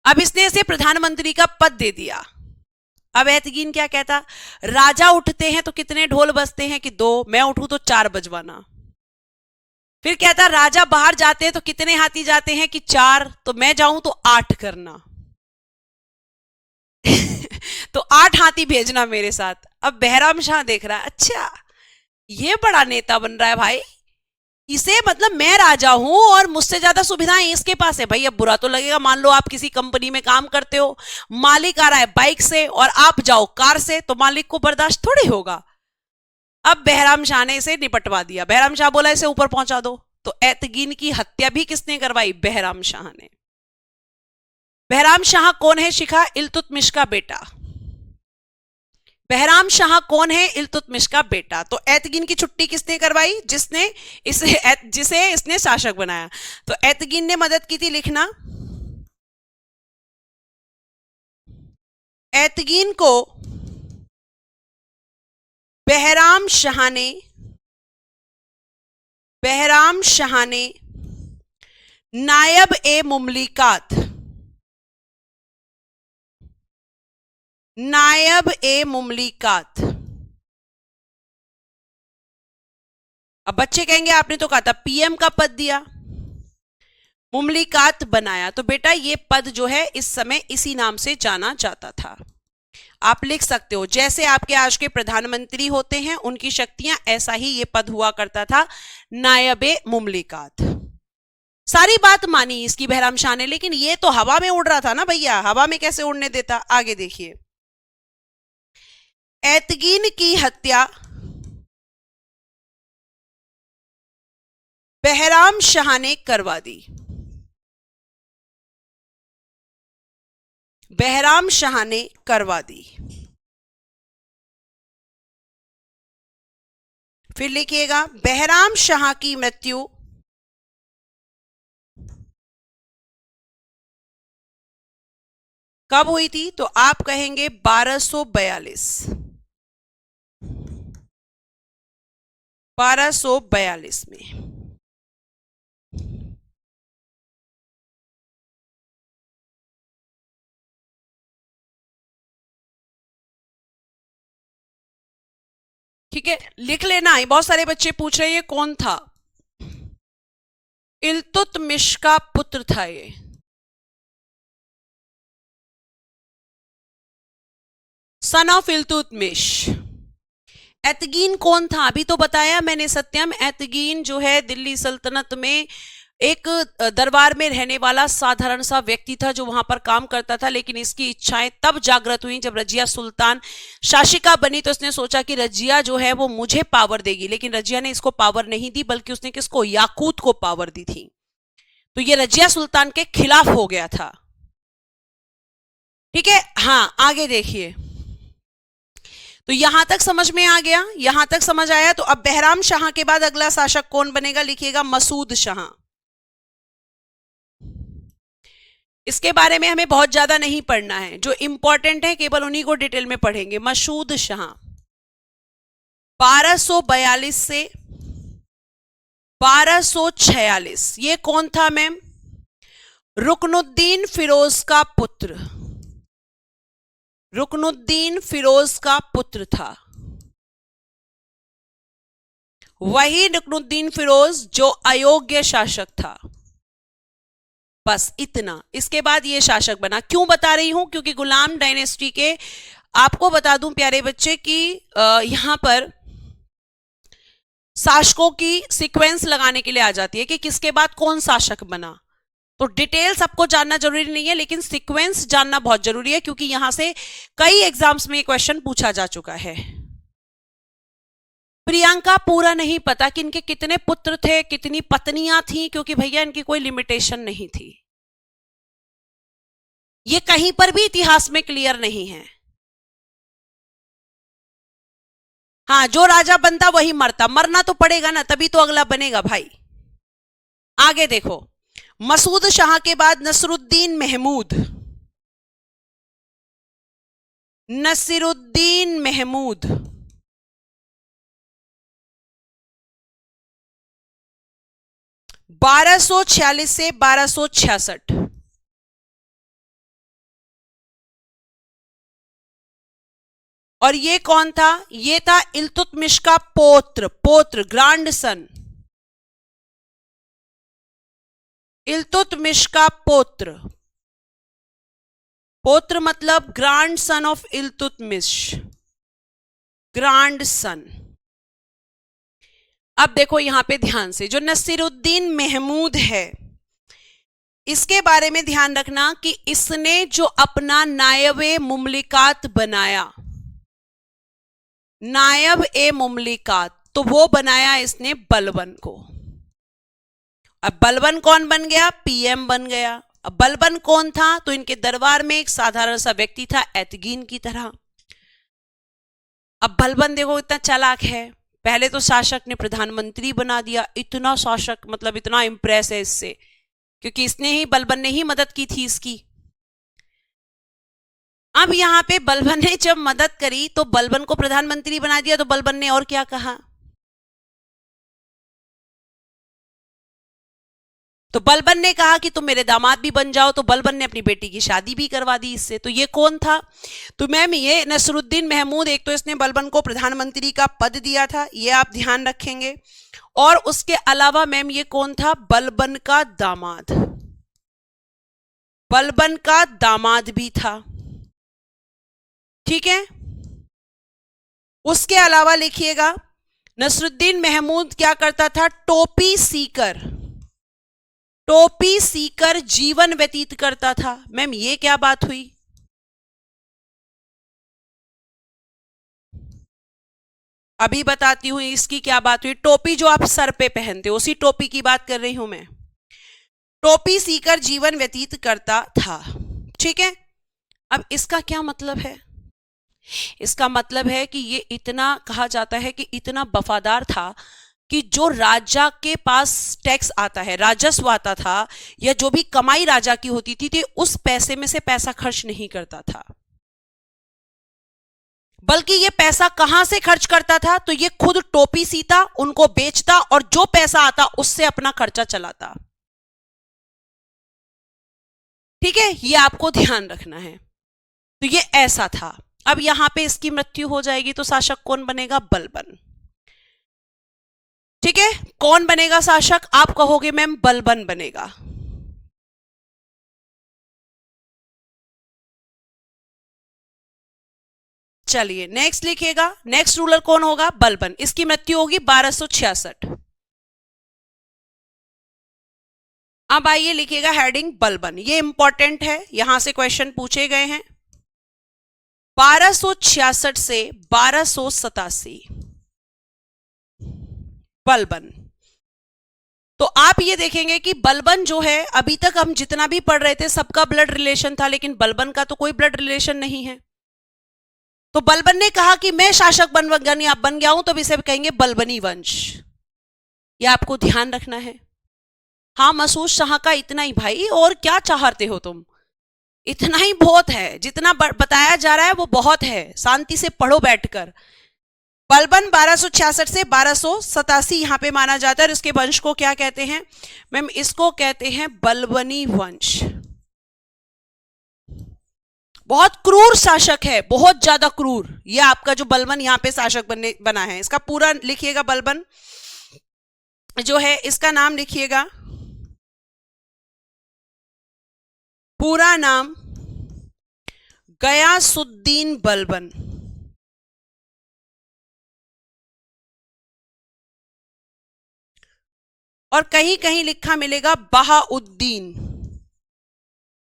S1: अब इसने इसे प्रधानमंत्री का पद दे दिया। अब एतगीन क्या कहता? राजा उठते हैं तो कितने ढोल बजते हैं? कि 2। मैं उठूं तो 4 बजवाना। फिर कहता राजा बाहर जाते हैं तो कितने हाथी जाते हैं? कि 4। तो मैं जाऊं तो 8 करना। तो 8 हाथी भेजना मेरे साथ। अब बहराम शाह देख रहा है, अच्छा ये बड़ा नेता बन रहा है भाई, इसे मतलब मैं राजा हूं और मुझसे ज्यादा सुविधाएं इसके पास है। भाई अब बुरा तो लगेगा, मान लो आप किसी कंपनी में काम करते हो, मालिक आ रहा है बाइक से और आप जाओ कार से, तो मालिक को बर्दाश्त थोड़ी होगा। अब बहराम शाह ने इसे निपटवा दिया। बहराम शाह बोला इसे ऊपर पहुंचा दो। तो एतगीन की हत्या भी किसने करवाई? बहराम शाह ने। बहराम शाह कौन है शिखा? इल्तुतमिश का बेटा। बहराम शाह कौन है? इल्तुतमिश का बेटा। तो एतगीन की छुट्टी किसने करवाई? जिसे इसने शासक बनाया। तो एतगीन ने मदद की थी, लिखना। एतगीन को बहराम शाह ने नायब ए मुमलिकात। अब बच्चे कहेंगे आपने तो कहा था पीएम का पद दिया, मुमलिकात बनाया। तो बेटा ये पद जो है इस समय इसी नाम से जाना जाता था। आप लिख सकते हो जैसे आपके आज के प्रधानमंत्री होते हैं उनकी शक्तियां, ऐसा ही ये पद हुआ करता था, नायबे मुमलिकात। सारी बात मानी इसकी बहराम शाह ने, लेकिन ये तो हवा में उड़ रहा था ना भैया, हवा में कैसे उड़ने देता? आगे देखिए। एतगीन की हत्या बहराम शाह ने करवा दी। बहराम शाह ने करवा दी। फिर लिखिएगा बहराम शाह की मृत्यु कब हुई थी? तो आप कहेंगे 1242। 1242 में। ठीक है, लिख लेना है। बहुत सारे बच्चे पूछ रहे हैं ये कौन था। इल्तुतमिश का पुत्र था ये। सन ऑफ इल्तुतमिश। एतगीन कौन था, अभी तो बताया मैंने सत्यम। एतगीन जो है दिल्ली सल्तनत में एक दरबार में रहने वाला साधारण सा व्यक्ति था जो वहां पर काम करता था, लेकिन इसकी इच्छाएं तब जागृत हुई जब रजिया सुल्तान शासिका बनी। तो इसने सोचा कि रजिया जो है वो मुझे पावर देगी, लेकिन रजिया ने इसको पावर नहीं दी, बल्कि उसने किसको, याकूत को पावर दी थी। तो ये रजिया सुल्तान के खिलाफ हो गया था। ठीक है, हाँ आगे देखिए। तो यहां तक समझ में आ गया, यहां तक समझ आया। तो अब बहराम शाह के बाद अगला शासक कौन बनेगा, लिखिएगा मसूद शाह। इसके बारे में हमें बहुत ज्यादा नहीं पढ़ना है, जो इंपॉर्टेंट है केवल उन्हीं को डिटेल में पढ़ेंगे। मसूद शाह 1242 से 1246, ये कौन था मैम, रुकनुद्दीन फिरोज का पुत्र। रुकनुद्दीन फिरोज का पुत्र था, वही रुकनुद्दीन फिरोज जो अयोग्य शासक था। बस इतना। इसके बाद ये शासक बना। क्यों बता रही हूं, क्योंकि गुलाम डायनेस्टी के आपको बता दूं प्यारे बच्चे कि यहां पर शासकों की सीक्वेंस लगाने के लिए आ जाती है कि किसके बाद कौन शासक बना। तो डिटेल्स आपको जानना जरूरी नहीं है, लेकिन सीक्वेंस जानना बहुत जरूरी है, क्योंकि यहां से कई एग्जाम्स में ये क्वेश्चन पूछा जा चुका है। प्रियंका पूरा नहीं पता कि इनके कितने पुत्र थे, कितनी पत्नियां थी, क्योंकि भैया इनकी कोई लिमिटेशन नहीं थी। ये कहीं पर भी इतिहास में क्लियर नहीं है। हाँ, जो राजा बनता वही मरता, मरना तो पड़ेगा ना, तभी तो अगला बनेगा भाई। आगे देखो, मसूद शाह के बाद नसरुद्दीन महमूद। नसीरुद्दीन महमूद 1246 से 1266। और ये कौन था, ये था इल्तुतमिश का पोत्र ग्रांड सन। इल्तुतमिश का पोत्र मतलब grandson of Iltutmish, grandson. अब देखो यहां पे ध्यान से, जो नसीरुद्दीन महमूद है इसके बारे में ध्यान रखना कि इसने जो अपना नायब-ए मुमलिकात बनाया, नायब-ए-मुमलिकात, तो वो बनाया इसने बलबन को। अब बलबन कौन बन गया, पीएम बन गया। अब बलबन कौन था, तो इनके दरबार में एक साधारण सा व्यक्ति था एतगीन की तरह। अब बलबन देखो इतना चालाक है, पहले तो शासक ने प्रधानमंत्री बना दिया। इतना शासक मतलब इतना इंप्रेस है इससे, क्योंकि बलबन ने ही मदद की थी इसकी। अब यहां पे बलबन ने जब मदद करी तो बलबन को प्रधानमंत्री बना दिया, तो बलबन ने और क्या कहा, तो बलबन ने कहा कि तुम मेरे दामाद भी बन जाओ। तो बलबन ने अपनी बेटी की शादी भी करवा दी इससे। तो ये कौन था, तो मैम ये नसरुद्दीन महमूद, एक तो इसने बलबन को प्रधानमंत्री का पद दिया था, ये आप ध्यान रखेंगे। और उसके अलावा मैम ये कौन था, बलबन का दामाद, बलबन का दामाद भी था। ठीक है, उसके अलावा लिखिएगा नसरुद्दीन महमूद क्या करता था, टोपी सीकर जीवन व्यतीत करता था। मैम ये क्या बात हुई, अभी बताती हूं इसकी क्या बात हुई। टोपी जो आप सर पे पहनते हो, उसी टोपी की बात कर रही हूं मैं। टोपी सीकर जीवन व्यतीत करता था। ठीक है, अब इसका क्या मतलब है, इसका मतलब है कि ये इतना, कहा जाता है कि इतना वफादार था कि जो राजा के पास टैक्स आता है, राजस्व आता था, या जो भी कमाई राजा की होती थी, उस पैसे में से पैसा खर्च नहीं करता था, बल्कि ये पैसा कहां से खर्च करता था, तो ये खुद टोपी सीता, उनको बेचता, और जो पैसा आता उससे अपना खर्चा चलाता। ठीक है, ये आपको ध्यान रखना है। तो ये ऐसा था। अब यहां पे इसकी मृत्यु हो जाएगी तो शासक कौन बनेगा? बलबन। ठीक है, कौन बनेगा शासक? आप कहोगे मैम बलबन बनेगा। चलिए नेक्स्ट लिखिएगा, नेक्स्ट रूलर कौन होगा? बलबन। इसकी मृत्यु होगी 1266। अब आइए लिखिएगा हेडिंग बलबन, ये इंपॉर्टेंट है, यहां से क्वेश्चन पूछे गए हैं। 1266 से 1287 बलबन। तो आप ये देखेंगे कि बलबन जो है, अभी तक हम जितना भी पढ़ रहे थे सबका ब्लड रिलेशन था, लेकिन बलबन का तो कोई ब्लड रिलेशन नहीं है। तो बलबन ने कहा कि मैं शासक बन गया हूं, तो इसे कहेंगे बलबनी वंश। ये आपको ध्यान रखना है। हाँ मसूद शाह का इतना ही भाई, और क्या चाहते हो तुम? इतना ही बहुत है, जितना बताया जा रहा है वो बहुत है, शांति से पढ़ो बैठकर। बलबन 1266 से 1287 यहां पे माना जाता है, और इसके वंश को क्या कहते हैं मैम? इसको कहते हैं बलबनी वंश। बहुत क्रूर शासक है, बहुत ज्यादा क्रूर। ये आपका जो बलबन यहां पे शासक बना है, इसका पूरा लिखिएगा। बलबन जो है इसका नाम लिखिएगा, पूरा नाम गयासुद्दीन बलबन। और कहीं कहीं लिखा मिलेगा बहाउद्दीन,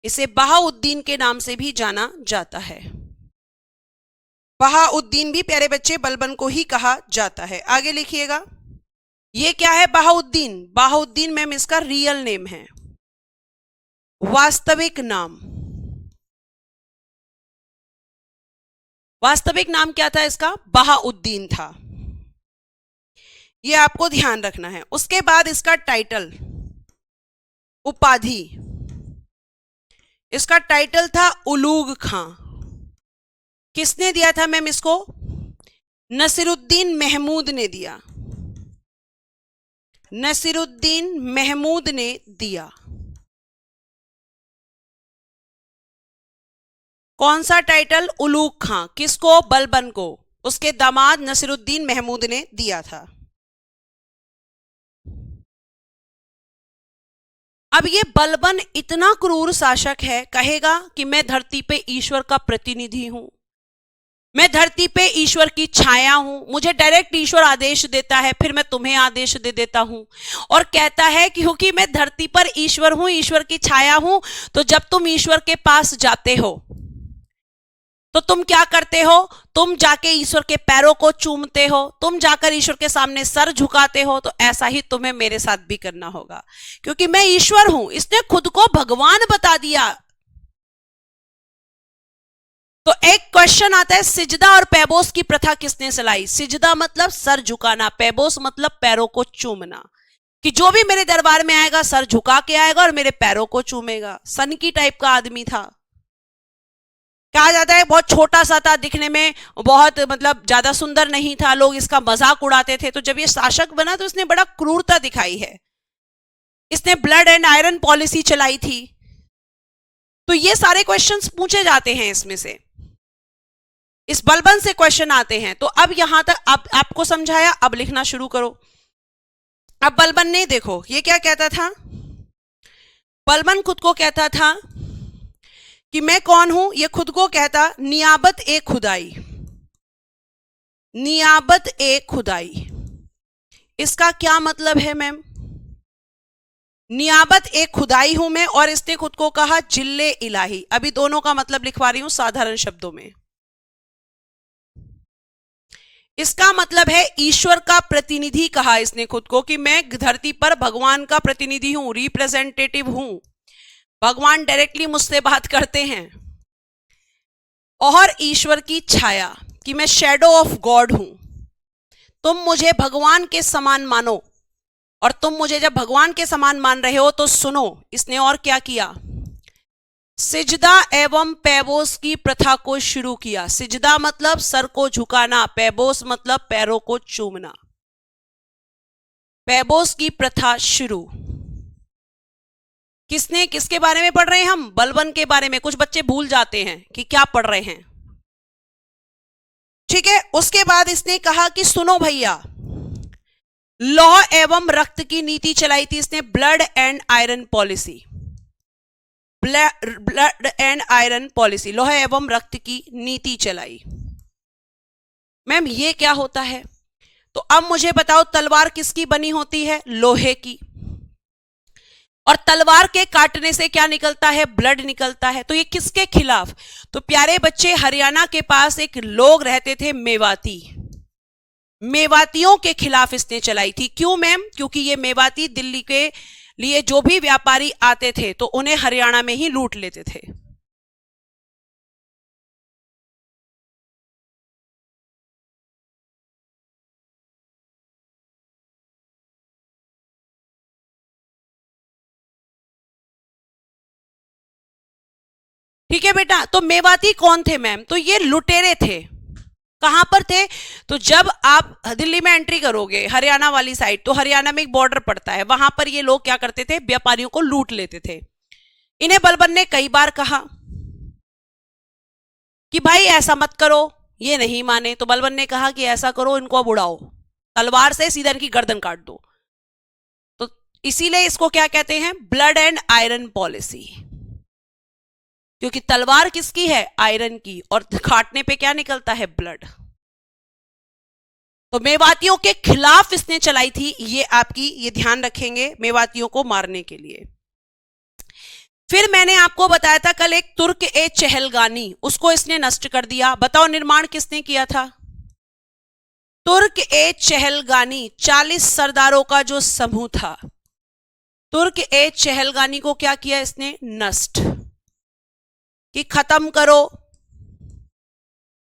S1: इसे बहाउद्दीन के नाम से भी जाना जाता है। बहाउद्दीन भी प्यारे बच्चे बलबन को ही कहा जाता है। आगे लिखिएगा, ये क्या है? बहाउद्दीन। बहाउद्दीन मैम इसका रियल नेम है, वास्तविक नाम। वास्तविक नाम क्या था इसका? बहाउद्दीन था। ये आपको ध्यान रखना है। उसके बाद इसका टाइटल, उपाधि, इसका टाइटल था उलूग खां। किसने दिया था मैम इसको? नसीरुद्दीन महमूद ने दिया। नसीरुद्दीन महमूद ने दिया। कौन सा टाइटल? उलूग खां। किसको? बलबन को। उसके दामाद नसीरुद्दीन महमूद ने दिया था। अब ये बलबन इतना क्रूर शासक है, कहेगा कि मैं धरती पे ईश्वर का प्रतिनिधि हूं, मैं धरती पे ईश्वर की छाया हूं, मुझे डायरेक्ट ईश्वर आदेश देता है, फिर मैं तुम्हें आदेश दे देता हूं। और कहता है कि क्योंकि मैं धरती पर ईश्वर हूं, ईश्वर की छाया हूं, तो जब तुम ईश्वर के पास जाते हो तो तुम क्या करते हो? तुम जाके ईश्वर के पैरों को चूमते हो, तुम जाकर ईश्वर के सामने सर झुकाते हो। तो ऐसा ही तुम्हें मेरे साथ भी करना होगा, क्योंकि मैं ईश्वर हूं। इसने खुद को भगवान बता दिया। तो एक क्वेश्चन आता है, सिजदा और पैबोस की प्रथा किसने चलाई? सिजदा मतलब सर झुकाना, पैबोस मतलब पैरों को चूमना, कि जो भी मेरे दरबार में आएगा सर झुका के आएगा और मेरे पैरों को चूमेगा। सनकी टाइप का आदमी था, कहा जाता है बहुत छोटा सा था, दिखने में बहुत मतलब ज्यादा सुंदर नहीं था, लोग इसका मजाक उड़ाते थे। तो जब ये शासक बना तो इसने बड़ा क्रूरता दिखाई है, इसने ब्लड एंड आयरन पॉलिसी चलाई थी। तो ये सारे क्वेश्चंस पूछे जाते हैं इसमें से, इस बलबन से क्वेश्चन आते हैं। तो अब यहां तक अब आपको समझाया, अब लिखना शुरू करो। अब बलबन ने देखो ये क्या कहता था, बलबन खुद को कहता था कि मैं कौन हूं। ये खुद को कहता नियाबत ए खुदाई, नियाबत ए खुदाई। इसका क्या मतलब है मैम? नियाबत ए खुदाई हूं मैं, और इसने खुद को कहा जिल्ले इलाही। अभी दोनों का मतलब लिखवा रही हूं साधारण शब्दों में। इसका मतलब है ईश्वर का प्रतिनिधि कहा इसने खुद को, कि मैं धरती पर भगवान का प्रतिनिधि हूं, रिप्रेजेंटेटिव हूं, भगवान डायरेक्टली मुझसे बात करते हैं। और ईश्वर की छाया, कि मैं शैडो ऑफ गॉड हूं, तुम मुझे भगवान के समान मानो। और तुम मुझे जब भगवान के समान मान रहे हो तो सुनो, इसने और क्या किया? सिजदा एवं पैबोस की प्रथा को शुरू किया। सिजदा मतलब सर को झुकाना, पैबोस मतलब पैरों को चूमना। पैबोस की प्रथा शुरू किसने, किसके बारे में पढ़ रहे हैं हम? बलबन के बारे में। कुछ बच्चे भूल जाते हैं कि क्या पढ़ रहे हैं। ठीक है। उसके बाद इसने कहा कि सुनो भैया, लौह एवं रक्त की नीति चलाई थी इसने, blood and iron policy, blood and iron policy, लौह एवं रक्त की नीति चलाई। मैम ये क्या होता है? तो अब मुझे बताओ, तलवार किसकी बनी होती है? लोहे की। और तलवार के काटने से क्या निकलता है? ब्लड निकलता है। तो ये किसके खिलाफ? तो प्यारे बच्चे, हरियाणा के पास एक लोग रहते थे मेवाती, मेवातियों के खिलाफ इसने चलाई थी। क्यों मैम? क्योंकि ये मेवाती दिल्ली के लिए जो भी व्यापारी आते थे तो उन्हें हरियाणा में ही लूट लेते थे। ठीक है बेटा। तो मेवाती कौन थे मैम? तो ये लुटेरे थे। कहां पर थे? तो जब आप दिल्ली में एंट्री करोगे हरियाणा वाली साइड, तो हरियाणा में एक बॉर्डर पड़ता है, वहां पर ये लोग क्या करते थे? व्यापारियों को लूट लेते थे। इन्हें बलबन ने कई बार कहा कि भाई ऐसा मत करो, ये नहीं माने। तो बलबन ने कहा कि ऐसा करो, इनको अब उड़ाओ, तलवार से सीधा इनकी गर्दन काट दो। तो इसीलिए इसको क्या कहते हैं? Blood and iron policy. क्योंकि तलवार किसकी है? आयरन की, और काटने पे क्या निकलता है? ब्लड। तो मेवातियों के खिलाफ इसने चलाई थी, ये आपकी, ये ध्यान रखेंगे, मेवातियों को मारने के लिए। फिर मैंने आपको बताया था कल, एक तुर्क ए चहलगानी, उसको इसने नष्ट कर दिया। बताओ निर्माण किसने किया था? तुर्क ए चहलगानी, 40 सरदारों का जो समूह था, तुर्क ए चहलगानी को क्या किया इसने? नष्ट, कि खत्म करो,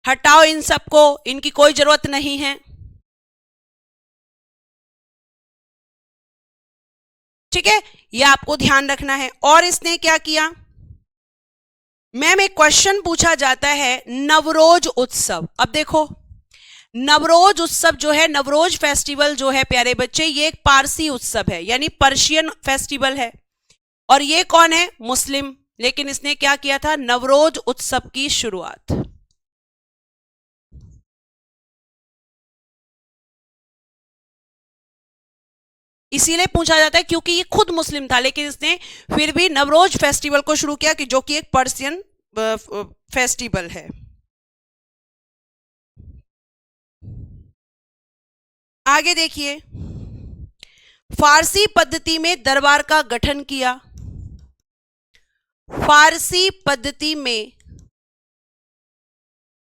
S1: हटाओ इन सबको, इनकी कोई जरूरत नहीं है। ठीक है, ये आपको ध्यान रखना है। और इसने क्या किया मैम? एक क्वेश्चन पूछा जाता है, नवरोज उत्सव। अब देखो, नवरोज उत्सव जो है, नवरोज फेस्टिवल जो है प्यारे बच्चे, ये एक पारसी उत्सव है, यानी पर्शियन फेस्टिवल है। और ये कौन है? मुस्लिम। लेकिन इसने क्या किया था? नवरोज उत्सव की शुरुआत। इसीलिए पूछा जाता है क्योंकि ये खुद मुस्लिम था, लेकिन इसने फिर भी नवरोज फेस्टिवल को शुरू किया, कि जो कि एक पर्शियन फेस्टिवल है। आगे देखिए, फारसी पद्धति में दरबार का गठन किया। फारसी पद्धति में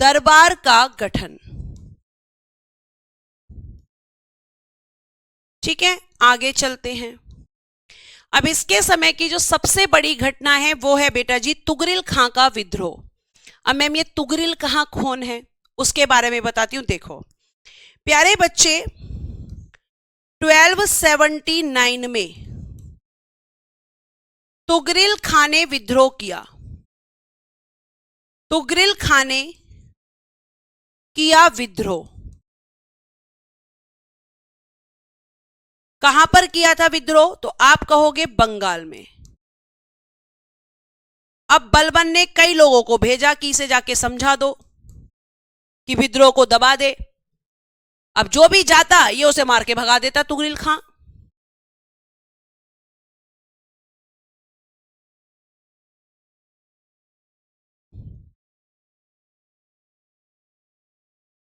S1: दरबार का गठन। ठीक है, आगे चलते हैं। अब इसके समय की जो सबसे बड़ी घटना है वो है बेटा जी तुगरिल खां का विद्रोह। अब मैम ये तुगरिल खां कौन है उसके बारे में बताती हूं। देखो प्यारे बच्चे, 1279 में तुगरिल खां ने विद्रोह किया। तुगरिल खां ने किया विद्रोह। कहां पर किया था विद्रोह? तो आप कहोगे बंगाल में। अब बलबन ने कई लोगों को भेजा कि इसे जाके समझा दो कि विद्रोह को दबा दे। अब जो भी जाता ये उसे मार के भगा देता तुगरिल खां।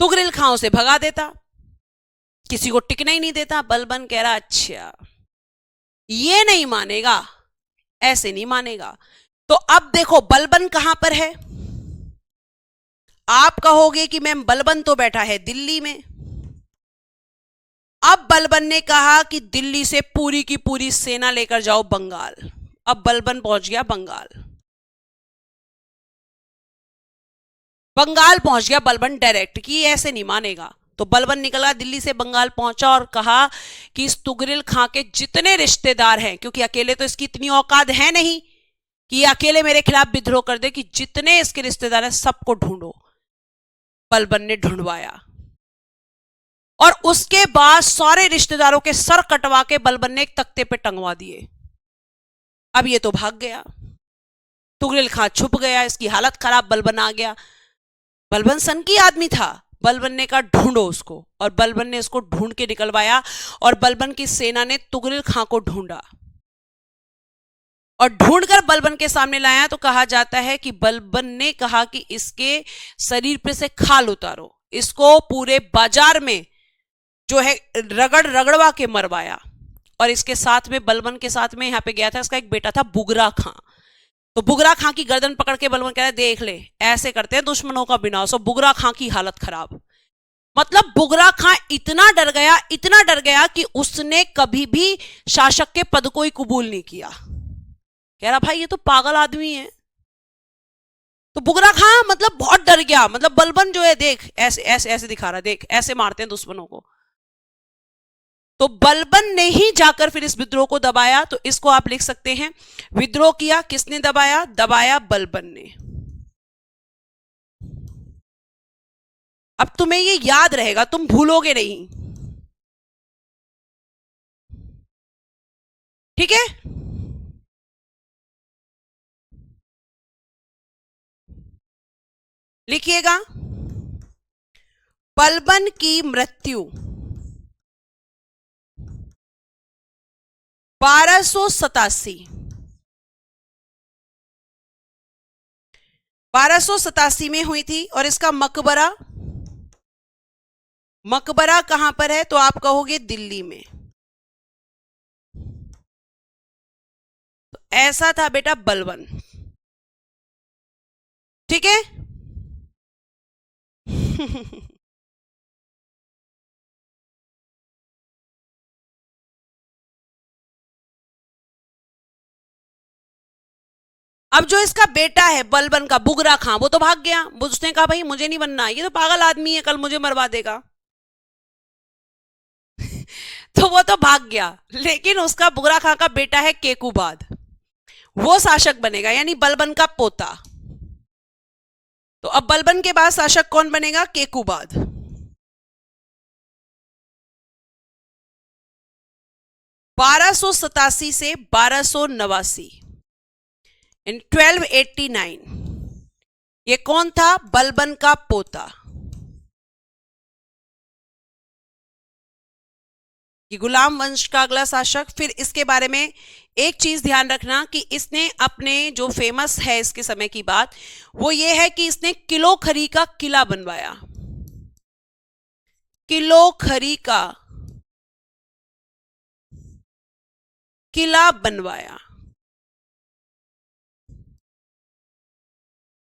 S1: तुगरिल खां उसे भगा देता, किसी को टिकना ही नहीं देता। बलबन कह रहा अच्छा ये नहीं मानेगा, ऐसे नहीं मानेगा। तो अब देखो बलबन कहां पर है? आप कहोगे कि मैम बलबन तो बैठा है दिल्ली में। अब बलबन ने कहा कि दिल्ली से पूरी की पूरी सेना लेकर जाओ बंगाल। अब बलबन पहुंच गया बंगाल। बंगाल पहुंच गया बलबन डायरेक्ट, कि ऐसे नहीं मानेगा। तो बलबन निकला दिल्ली से बंगाल पहुंचा और कहा कि इस तुगरिल खां के जितने रिश्तेदार हैं, क्योंकि अकेले तो इसकी इतनी औकात है नहीं कि ये अकेले मेरे खिलाफ विद्रोह कर दे, कि जितने इसके रिश्तेदार हैं सबको ढूंढो। बलबन ने ढूंढवाया और उसके बाद सारे रिश्तेदारों के सर कटवा के बलबन ने एक तख्ते पे टंगवा दिए। अब ये तो भाग गया, तुगरिल खां छुप गया, इसकी हालत खराब। बलबन आ गया। बलबन सन की आदमी था, बलबन ने कहा ढूंढो उसको, और बलबन ने उसको ढूंढ के निकलवाया, और बलबन की सेना ने तुगरिल खां को ढूंढा और ढूंढकर बलबन के सामने लाया। तो कहा जाता है कि बलबन ने कहा कि इसके शरीर पे से खाल उतारो, इसको पूरे बाजार में जो है रगड़ रगड़वा के मरवाया। और इसके साथ में, बलबन के साथ में यहां पे गया था इसका एक बेटा था बुगरा खां। तो बुगरा खां की गर्दन पकड़ के बलबन कह रहा है देख ले, ऐसे करते हैं दुश्मनों का विनाश। और बुगरा खां की हालत खराब, मतलब बुगरा खां इतना डर गया कि उसने कभी भी शासक के पद को ही कबूल नहीं किया। कह रहा भाई ये तो पागल आदमी है। तो बुगरा खां मतलब बहुत डर गया, मतलब बलबन जो है देख ऐसे ऐसे ऐसे दिखा रहा है, देख ऐसे मारते हैं दुश्मनों को। तो बलबन ने ही जाकर फिर इस विद्रोह को दबाया। तो इसको आप लिख सकते हैं, विद्रोह किया किसने दबाया? दबाया बलबन ने। अब तुम्हें ये याद रहेगा, तुम भूलोगे नहीं, ठीक है? लिखिएगा, बलबन की मृत्यु 1287 में हुई थी। और इसका मकबरा कहां पर है? तो आप कहोगे दिल्ली में। तो ऐसा था बेटा बलबन, ठीक है? अब जो इसका बेटा है बलबन का, बुगरा खां, वो तो भाग गया। उसने कहा भाई मुझे नहीं बनना, ये तो पागल आदमी है, कल मुझे मरवा देगा। तो वो तो भाग गया। लेकिन उसका बुगरा खां का बेटा है केकूबाद, वो शासक बनेगा, यानी बलबन का पोता। तो अब बलबन के बाद शासक कौन बनेगा? केकूबाद। बारह सौ सतासी से 1289, इन 1289, ये कौन था? बलबन का पोता। ये गुलाम वंश का अगला शासक। फिर इसके बारे में एक चीज ध्यान रखना कि इसने अपने, जो फेमस है इसके समय की बात, वो ये है कि इसने किलो खरी का किला बनवाया। किलो खरी का किला बनवाया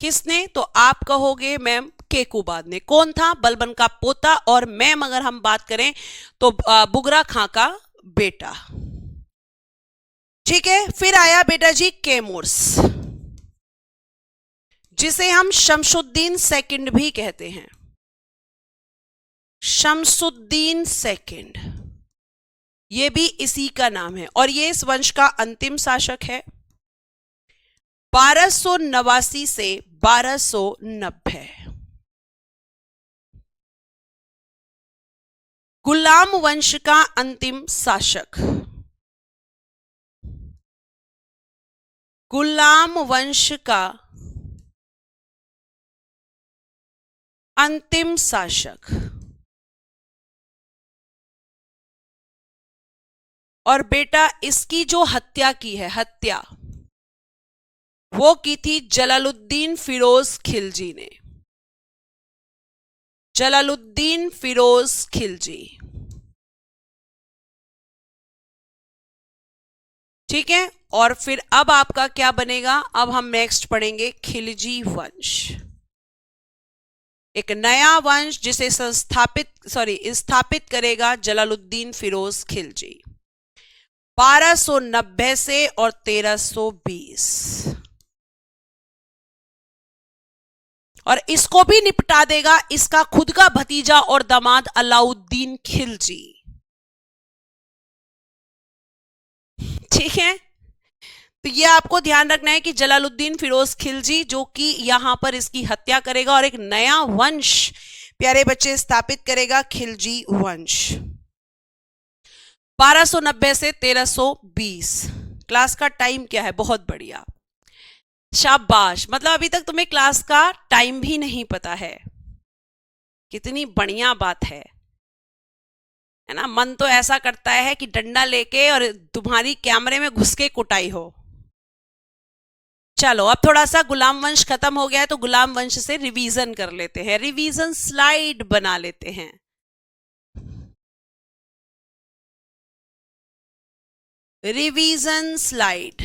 S1: किसने? तो आप कहोगे मैम केकूबाद ने। कौन था? बलबन का पोता। और मैम अगर हम बात करें तो बुगरा खां का बेटा, ठीक है? फिर आया बेटा जी कैमूर्स, जिसे हम शमसुद्दीन सेकंड भी कहते हैं। शमसुद्दीन सेकंड, ये भी इसी का नाम है, और ये इस वंश का अंतिम शासक है 1289 से 1290। गुलाम वंश का अंतिम शासक, गुलाम वंश का अंतिम शासक। और बेटा इसकी जो हत्या की है, हत्या वो की थी जलालुद्दीन फिरोज खिलजी ने। जलालुद्दीन फिरोज खिलजी, ठीक है? और फिर अब आपका क्या बनेगा? अब हम नेक्स्ट पढ़ेंगे खिलजी वंश, एक नया वंश जिसे स्थापित करेगा जलालुद्दीन फिरोज खिलजी 1290 से और 1320। और इसको भी निपटा देगा इसका खुद का भतीजा और दामाद अलाउद्दीन खिलजी, ठीक है? तो ये आपको ध्यान रखना है कि जलालुद्दीन फिरोज खिलजी जो कि यहां पर इसकी हत्या करेगा और एक नया वंश प्यारे बच्चे स्थापित करेगा, खिलजी वंश 1290 से 1320। क्लास का टाइम क्या है? बहुत बढ़िया, शाबाश। मतलब अभी तक तुम्हें क्लास का टाइम भी नहीं पता है, कितनी बढ़िया बात है ना। मन तो ऐसा करता है कि डंडा लेके और तुम्हारी कैमरे में घुस के कुटाई हो। चलो अब थोड़ा सा गुलाम वंश खत्म हो गया है तो गुलाम वंश से रिवीजन कर लेते हैं, रिवीजन स्लाइड बना लेते हैं। रिवीजन स्लाइड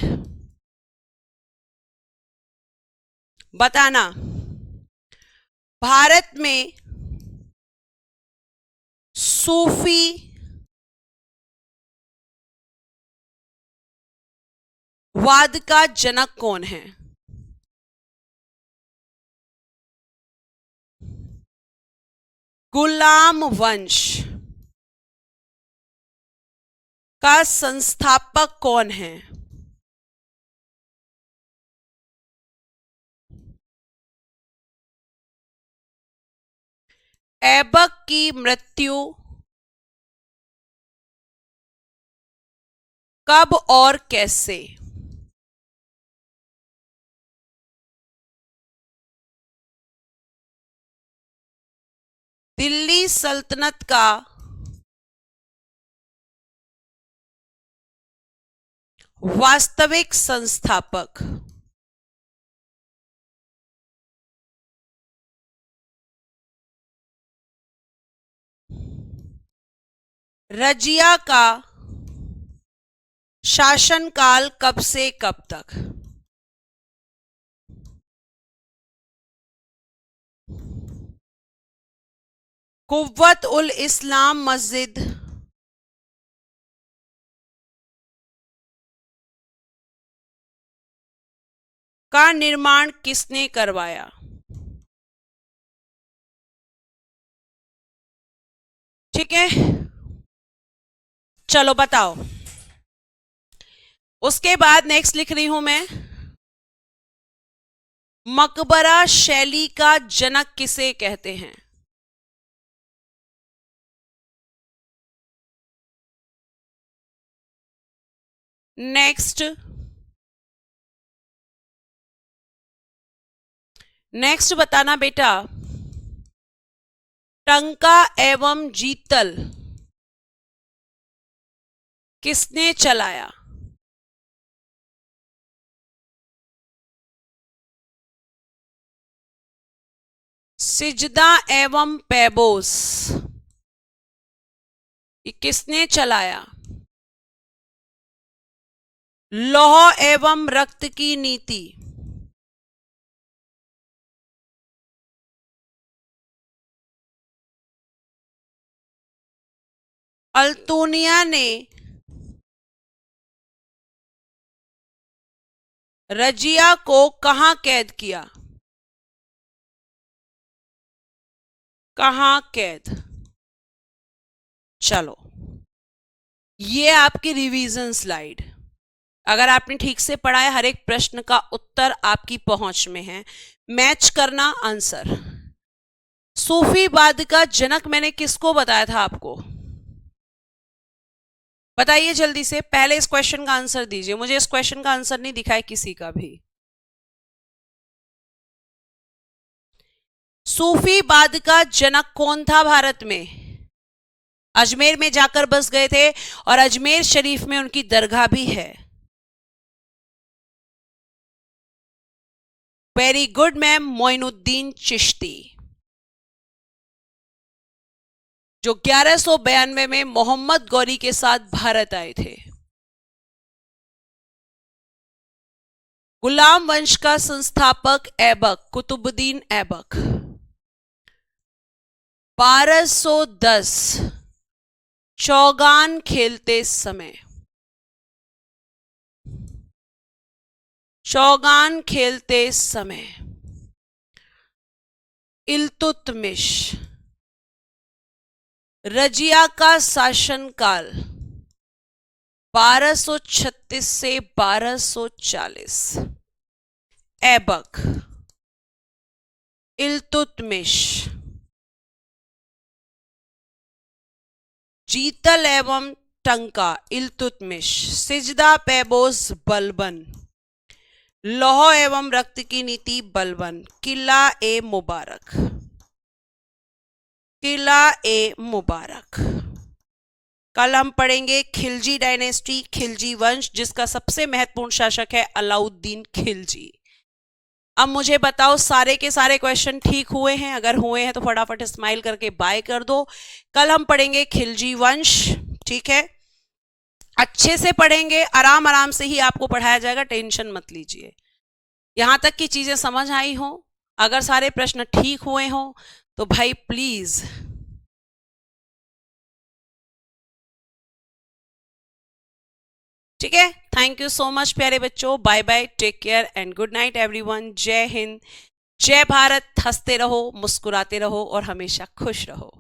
S1: बताना, भारत में सूफी वाद का जनक कौन है? गुलाम वंश का संस्थापक कौन है? ऐबक की मृत्यु कब और कैसे? दिल्ली सल्तनत का वास्तविक संस्थापक? रजिया का शासनकाल कब से कब तक? कुव्वत उल इस्लाम मस्जिद का निर्माण किसने करवाया? ठीक है, चलो बताओ। उसके बाद नेक्स्ट लिख रही हूं मैं, मकबरा शैली का जनक किसे कहते हैं? नेक्स्ट बताना बेटा, टंका एवं जीतल किसने चलाया? सिजदा एवं पैबोस ये किसने चलाया? लौह एवं रक्त की नीति अल्तुनिया ने रजिया को कहां कैद किया? कहां कैद? चलो ये आपकी रिवीजन स्लाइड, अगर आपने ठीक से पढ़ा है हर एक प्रश्न का उत्तर आपकी पहुंच में है, मैच करना आंसर। सूफीवाद का जनक मैंने किसको बताया था आपको? बताइए जल्दी से, पहले इस क्वेश्चन का आंसर दीजिए, मुझे इस क्वेश्चन का आंसर नहीं दिखा है किसी का भी। सूफीवाद का जनक कौन था भारत में? अजमेर में जाकर बस गए थे और अजमेर शरीफ में उनकी दरगाह भी है। Very good ma'am, Moinuddin Chishti, जो 1192 में मोहम्मद गौरी के साथ भारत आए थे। गुलाम वंश का संस्थापक ऐबक, कुतुबुद्दीन ऐबक। 1210 चौगान खेलते समय, चौगान खेलते समय इल्तुतमिश, रजिया का शासनकाल 1236 से 1240, ऐबक, इल्तुतमिश, जीतल एवं टंका इल्तुतमिश, सिजदा पैबोस बलबन, लौह एवं रक्त की नीति बलबन, किला ए मुबारक। किला ए मुबारक। कल हम पढ़ेंगे खिलजी डायनेस्टी, खिलजी वंश, जिसका सबसे महत्वपूर्ण शासक है अलाउद्दीन खिलजी। अब मुझे बताओ सारे के सारे क्वेश्चन ठीक हुए हैं? अगर हुए हैं तो फटाफट स्माइल करके बाय कर दो। कल हम पढ़ेंगे खिलजी वंश, ठीक है? अच्छे से पढ़ेंगे, आराम आराम से ही आपको पढ़ाया जाएगा, टेंशन मत लीजिए। यहां तक की चीजें समझ आई हो, अगर सारे प्रश्न ठीक हुए हो तो भाई प्लीज ठीक है। थैंक यू सो मच प्यारे बच्चों, bye bye, take care and good night everyone. जय हिंद, जय भारत। हंसते रहो, मुस्कुराते रहो और हमेशा खुश रहो।